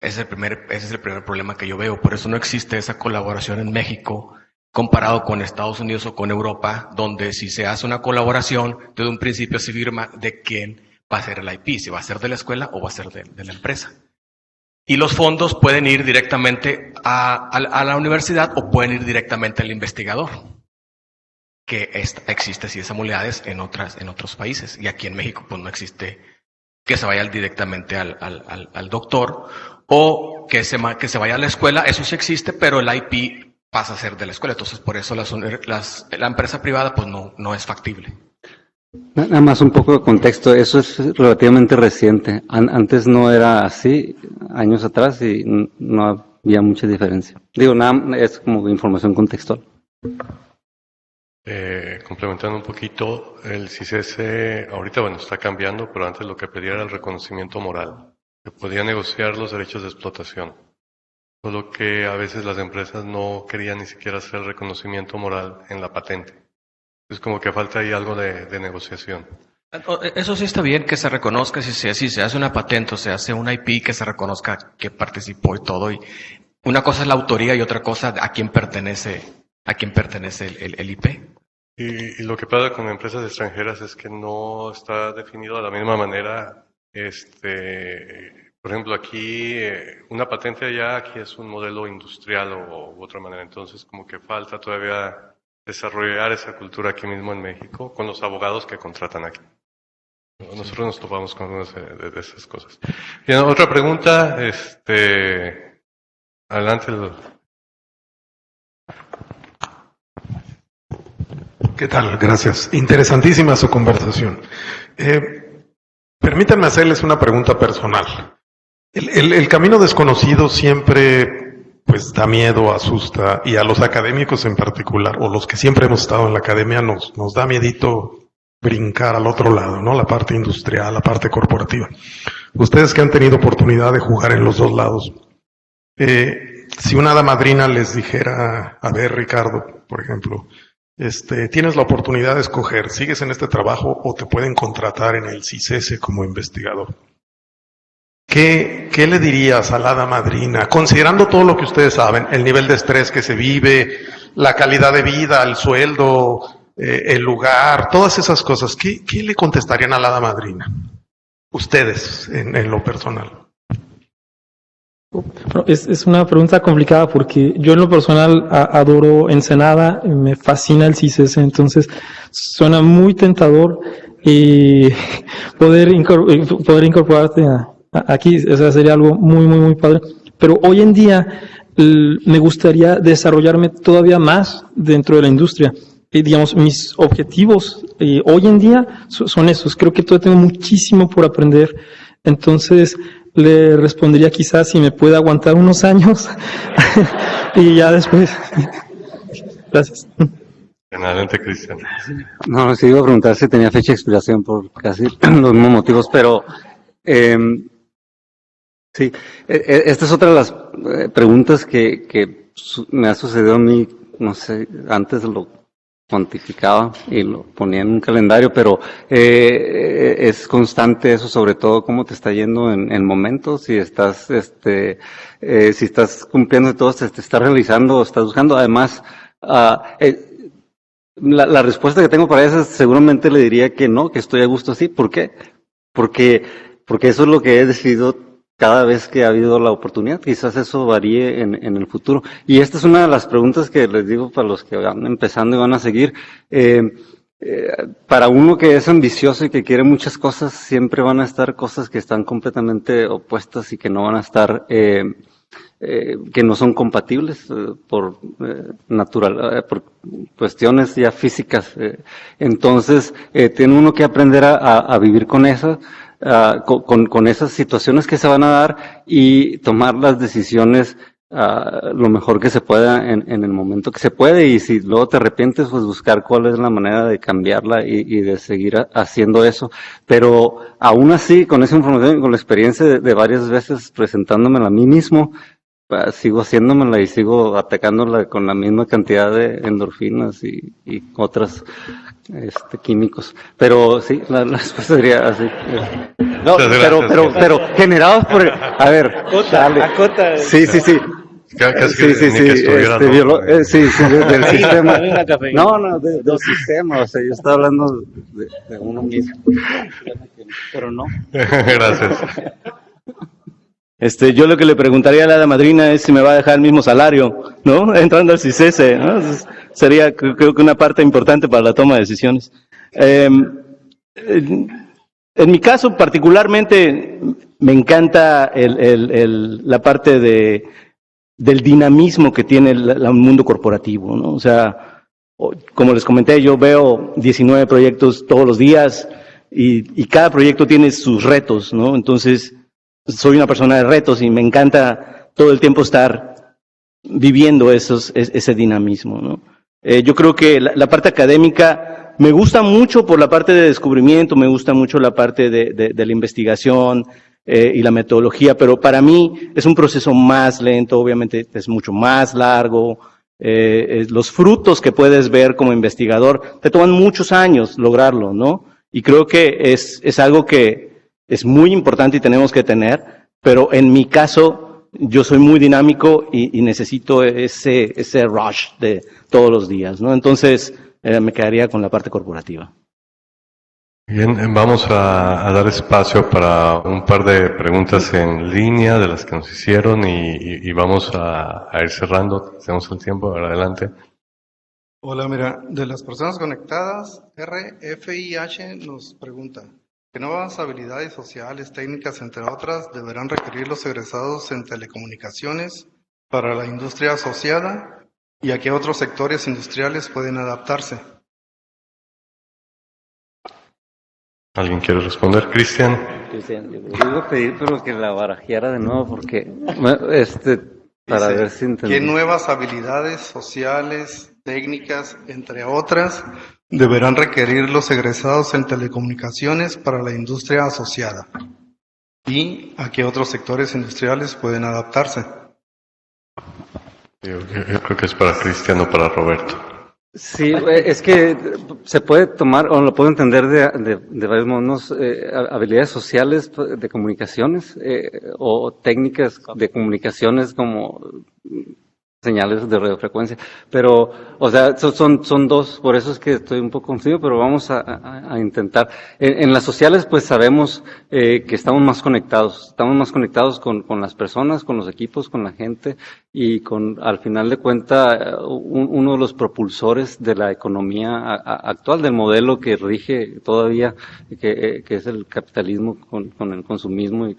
Ese es el primer problema que yo veo. Por eso no existe esa colaboración en México comparado con Estados Unidos o con Europa, donde si se hace una colaboración, desde un principio se firma de quién va a ser el IP, si va a ser de la escuela o va a ser de la empresa. Y los fondos pueden ir directamente a la universidad o pueden ir directamente al investigador, que existe así esa modalidades en otros países. Y aquí en México pues no existe que se vaya directamente al doctor o que se vaya a la escuela. Eso sí existe, pero el IP pasa a ser de la escuela. Entonces, por eso la empresa privada pues no es factible. Nada más un poco de contexto. Eso es relativamente reciente. Antes no era así, años atrás, y no había mucha diferencia. Digo, nada, es como información contextual. Complementando un poquito, el CICESE ahorita, bueno, está cambiando, pero antes lo que pedía era el reconocimiento moral, que podía negociar los derechos de explotación. Solo que a veces las empresas no querían ni siquiera hacer el reconocimiento moral en la patente. Es como que falta ahí algo de negociación. Eso sí está bien que se reconozca, si se hace una patente o se hace una IP, que se reconozca que participó y todo. Y una cosa es la autoría y otra cosa a quién pertenece el IP. Y lo que pasa con empresas extranjeras es que no está definido de la misma manera. Por ejemplo, aquí una patente allá, aquí es un modelo industrial u otra manera. Entonces, como que falta todavía desarrollar esa cultura aquí mismo en México con los abogados que contratan aquí. Nosotros nos topamos con unas de esas cosas. Bien, otra pregunta. Adelante. ¿Qué tal? Gracias. Interesantísima su conversación. Permítanme hacerles una pregunta personal. El camino desconocido siempre pues da miedo, asusta, y a los académicos en particular, o los que siempre hemos estado en la academia, nos da miedito brincar al otro lado, ¿no? La parte industrial, la parte corporativa. Ustedes que han tenido oportunidad de jugar en los dos lados, si una hada madrina les dijera, a ver, Ricardo, por ejemplo, tienes la oportunidad de escoger, ¿sigues en este trabajo o te pueden contratar en el CICESE como investigador? ¿Qué le dirías a la hada madrina? Considerando todo lo que ustedes saben, el nivel de estrés que se vive, la calidad de vida, el sueldo, el lugar, todas esas cosas, ¿qué le contestarían a la hada madrina? Ustedes, en lo personal. Bueno, es una pregunta complicada porque yo en lo personal adoro Ensenada, me fascina el CICES, entonces suena muy tentador y poder incorporarte aquí, o sea, sería algo muy, muy, muy padre. Pero hoy en día me gustaría desarrollarme todavía más dentro de la industria. Digamos, mis objetivos hoy en día son esos. Creo que todavía tengo muchísimo por aprender. Entonces, le respondería quizás si me puede aguantar unos años y ya después. Gracias. Adelante, Cristian. No, sí iba a preguntar si tenía fecha de expiración por casi los mismos motivos, pero sí, esta es otra de las preguntas que me ha sucedido a mí, no sé, antes lo cuantificaba y lo ponía en un calendario, pero es constante eso, sobre todo cómo te está yendo en momentos, si estás si estás cumpliendo todo, te estás realizando, estás buscando. Además, la respuesta que tengo para eso seguramente le diría que no, que estoy a gusto así. ¿Por qué? Porque eso es lo que he decidido cada vez que ha habido la oportunidad. Quizás eso varíe en el futuro. Y esta es una de las preguntas que les digo para los que van empezando y van a seguir. Para uno que es ambicioso y que quiere muchas cosas, siempre van a estar cosas que están completamente opuestas y que no van a estar, que no son compatibles por cuestiones ya físicas. Entonces, tiene uno que aprender a vivir con eso. Con esas situaciones que se van a dar y tomar las decisiones lo mejor que se pueda en el momento que se puede, y si luego te arrepientes, pues buscar cuál es la manera de cambiarla y de seguir haciendo eso. Pero aún así, con esa información y con la experiencia de varias veces presentándomela a mí mismo, sigo haciéndomela y sigo atacándola con la misma cantidad de endorfinas y otras químicos. Pero sí, la respuesta sería así. No, pero generados por, a ver, Acota. sí. Casi Sí, del del sistema. No, del sistema, o sea, yo estaba hablando de uno mismo. Pero no. Gracias. Yo lo que le preguntaría a la hada madrina es si me va a dejar el mismo salario, ¿no? Entrando al CICESE, ¿no? Entonces, sería, creo que una parte importante para la toma de decisiones. En mi caso, particularmente, me encanta la parte del dinamismo que tiene el mundo corporativo, ¿no? O sea, como les comenté, yo veo 19 proyectos todos los días y cada proyecto tiene sus retos, ¿no? Entonces, soy una persona de retos y me encanta todo el tiempo estar viviendo ese dinamismo, ¿no? Yo creo que la parte académica me gusta mucho por la parte de descubrimiento, me gusta mucho la parte de la investigación y la metodología, pero para mí es un proceso más lento, obviamente es mucho más largo. Los frutos que puedes ver como investigador te toman muchos años lograrlo, ¿no? Y creo que es algo que es muy importante y tenemos que tener, pero en mi caso yo soy muy dinámico y necesito ese rush de todos los días, ¿no? Entonces me quedaría con la parte corporativa. Bien, vamos a dar espacio para un par de preguntas en línea de las que nos hicieron y vamos a ir cerrando. Tenemos el tiempo, adelante. Hola, mira, de las personas conectadas, RFIH nos pregunta: ¿qué nuevas habilidades sociales, técnicas, entre otras, deberán requerir los egresados en telecomunicaciones para la industria asociada y a qué otros sectores industriales pueden adaptarse? ¿Alguien quiere responder? Cristian. Yo iba a pedir pero que la barajeara de nuevo porque para ver si entendí. ¿Qué nuevas habilidades sociales, técnicas, entre otras, deberán requerir los egresados en telecomunicaciones para la industria asociada? ¿Y a qué otros sectores industriales pueden adaptarse? Yo creo que es para Cristian o para Roberto. Sí, es que se puede tomar, o lo puedo entender de varios modos, habilidades sociales de comunicaciones, o técnicas de comunicaciones como señales de radiofrecuencia. Pero, o sea, son dos, por eso es que estoy un poco confundido, pero vamos a intentar. En las sociales, pues sabemos que estamos más conectados con las personas, con los equipos, con la gente, y al final de cuentas, uno de los propulsores de la economía actual, del modelo que rige todavía, que es el capitalismo con el consumismo y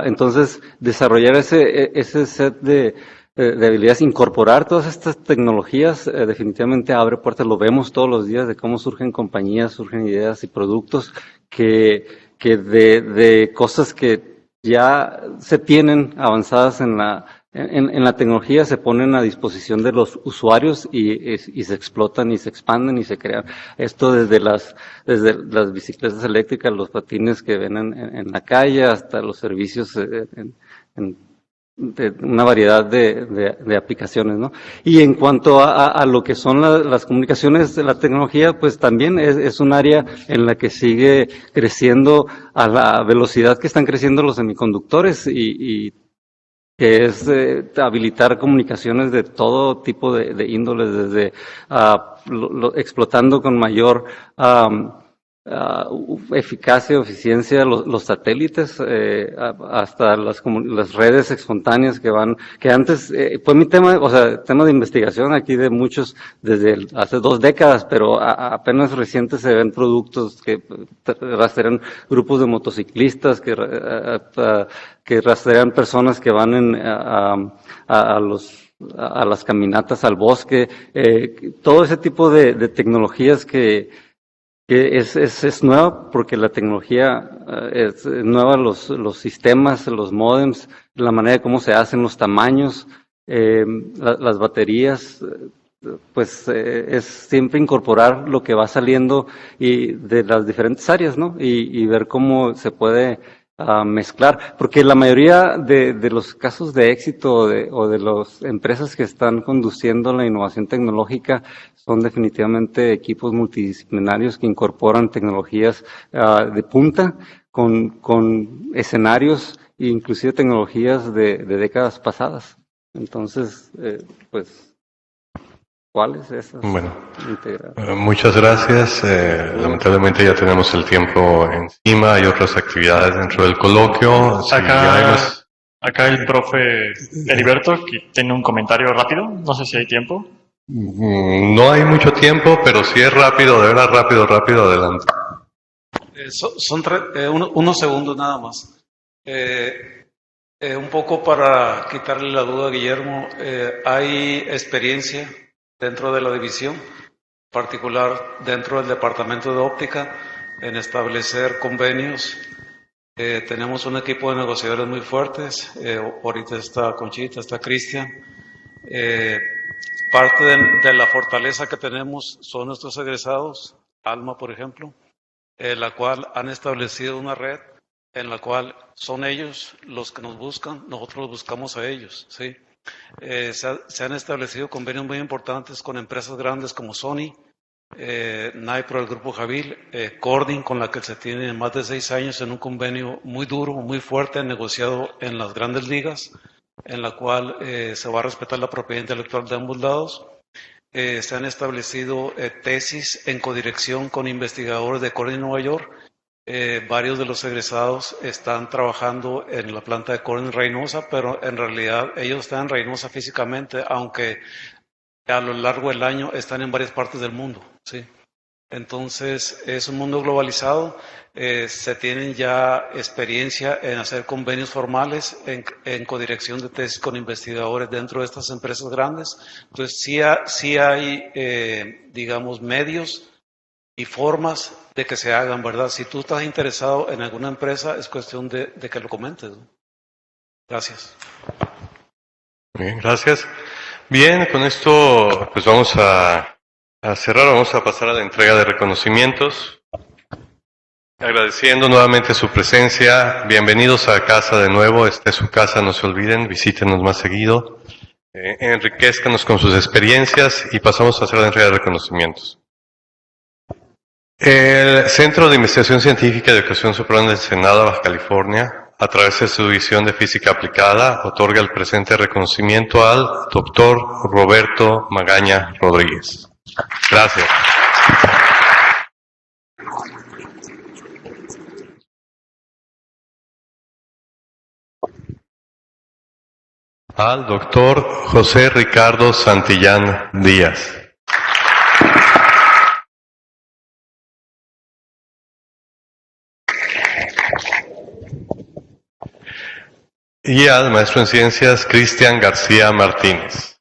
entonces, desarrollar ese set de habilidades, incorporar todas estas tecnologías, definitivamente abre puertas, lo vemos todos los días de cómo surgen compañías, surgen ideas y productos que de cosas que ya se tienen avanzadas en la tecnología, se ponen a disposición de los usuarios y se explotan y se expanden y se crean. Esto desde las bicicletas eléctricas, los patines que ven en la calle, hasta los servicios de una variedad de aplicaciones, ¿no? Y en cuanto a lo que son las comunicaciones de la tecnología, pues también es un área en la que sigue creciendo a la velocidad que están creciendo los semiconductores y que es habilitar comunicaciones de todo tipo de índoles, desde explotando con mayor eficacia, eficiencia los satélites, hasta las redes espontáneas que antes fue mi tema, o sea, tema de investigación aquí de muchos desde hace 2 décadas, pero apenas recientes se ven productos que rastrean grupos de motociclistas, que rastrean personas que van a las caminatas al bosque, todo ese tipo de tecnologías que es nueva, porque la tecnología es nueva, los sistemas, los módems, la manera de cómo se hacen, los tamaños, las baterías, pues es siempre incorporar lo que va saliendo y de las diferentes áreas, ¿no? Y ver cómo se puede mezclar, porque la mayoría de los casos de éxito o de las empresas que están conduciendo la innovación tecnológica son definitivamente equipos multidisciplinarios que incorporan tecnologías de punta con escenarios e inclusive tecnologías de décadas pasadas. Entonces, pues, ¿cuáles esas? Bueno, muchas gracias. Lamentablemente ya tenemos el tiempo encima, hay otras actividades dentro del coloquio. Acá el profe Heriberto tiene un comentario rápido, no sé si hay tiempo. No hay mucho tiempo, pero si es rápido, de verdad rápido, adelante. Son unos segundos nada más. Un poco para quitarle la duda a Guillermo, hay experiencia dentro de la división, en particular dentro del departamento de óptica, en establecer convenios. Tenemos un equipo de negociadores muy fuertes, ahorita está Conchita, está Cristian. Parte de la fortaleza que tenemos son nuestros egresados, Alma por ejemplo, la cual han establecido una red en la cual son ellos los que nos buscan, nosotros los buscamos a ellos, ¿sí? Se han establecido convenios muy importantes con empresas grandes como Sony, Nipro, el Grupo Javil, Corning, con la que se tiene más de 6 años en un convenio muy duro, muy fuerte, negociado en las grandes ligas, en la cual se va a respetar la propiedad intelectual de ambos lados. Se han establecido tesis en codirección con investigadores de Corning Nueva York. Varios de los egresados están trabajando en la planta de Corning Reynosa, pero en realidad ellos están en Reynosa físicamente, aunque a lo largo del año están en varias partes del mundo, ¿sí? Entonces es un mundo globalizado, se tienen ya experiencia en hacer convenios formales en codirección de tesis con investigadores dentro de estas empresas grandes. Entonces sí hay digamos, medios y formas de que se hagan, ¿verdad? Si tú estás interesado en alguna empresa, es cuestión de que lo comentes, ¿no? Gracias. Bien, gracias. Bien, con esto pues vamos a cerrar, vamos a pasar a la entrega de reconocimientos. Agradeciendo nuevamente su presencia, bienvenidos a casa de nuevo, esta es su casa, no se olviden, visítenos más seguido, enriquezcanos con sus experiencias y pasamos a hacer la entrega de reconocimientos. El Centro de Investigación Científica y Educación Superior del Senado, Baja California, a través de su división de Física Aplicada, otorga el presente reconocimiento al doctor Roberto Magaña Rodríguez. Gracias. Al doctor José Ricardo Santillán Díaz. Y al maestro en ciencias Cristian García Martínez.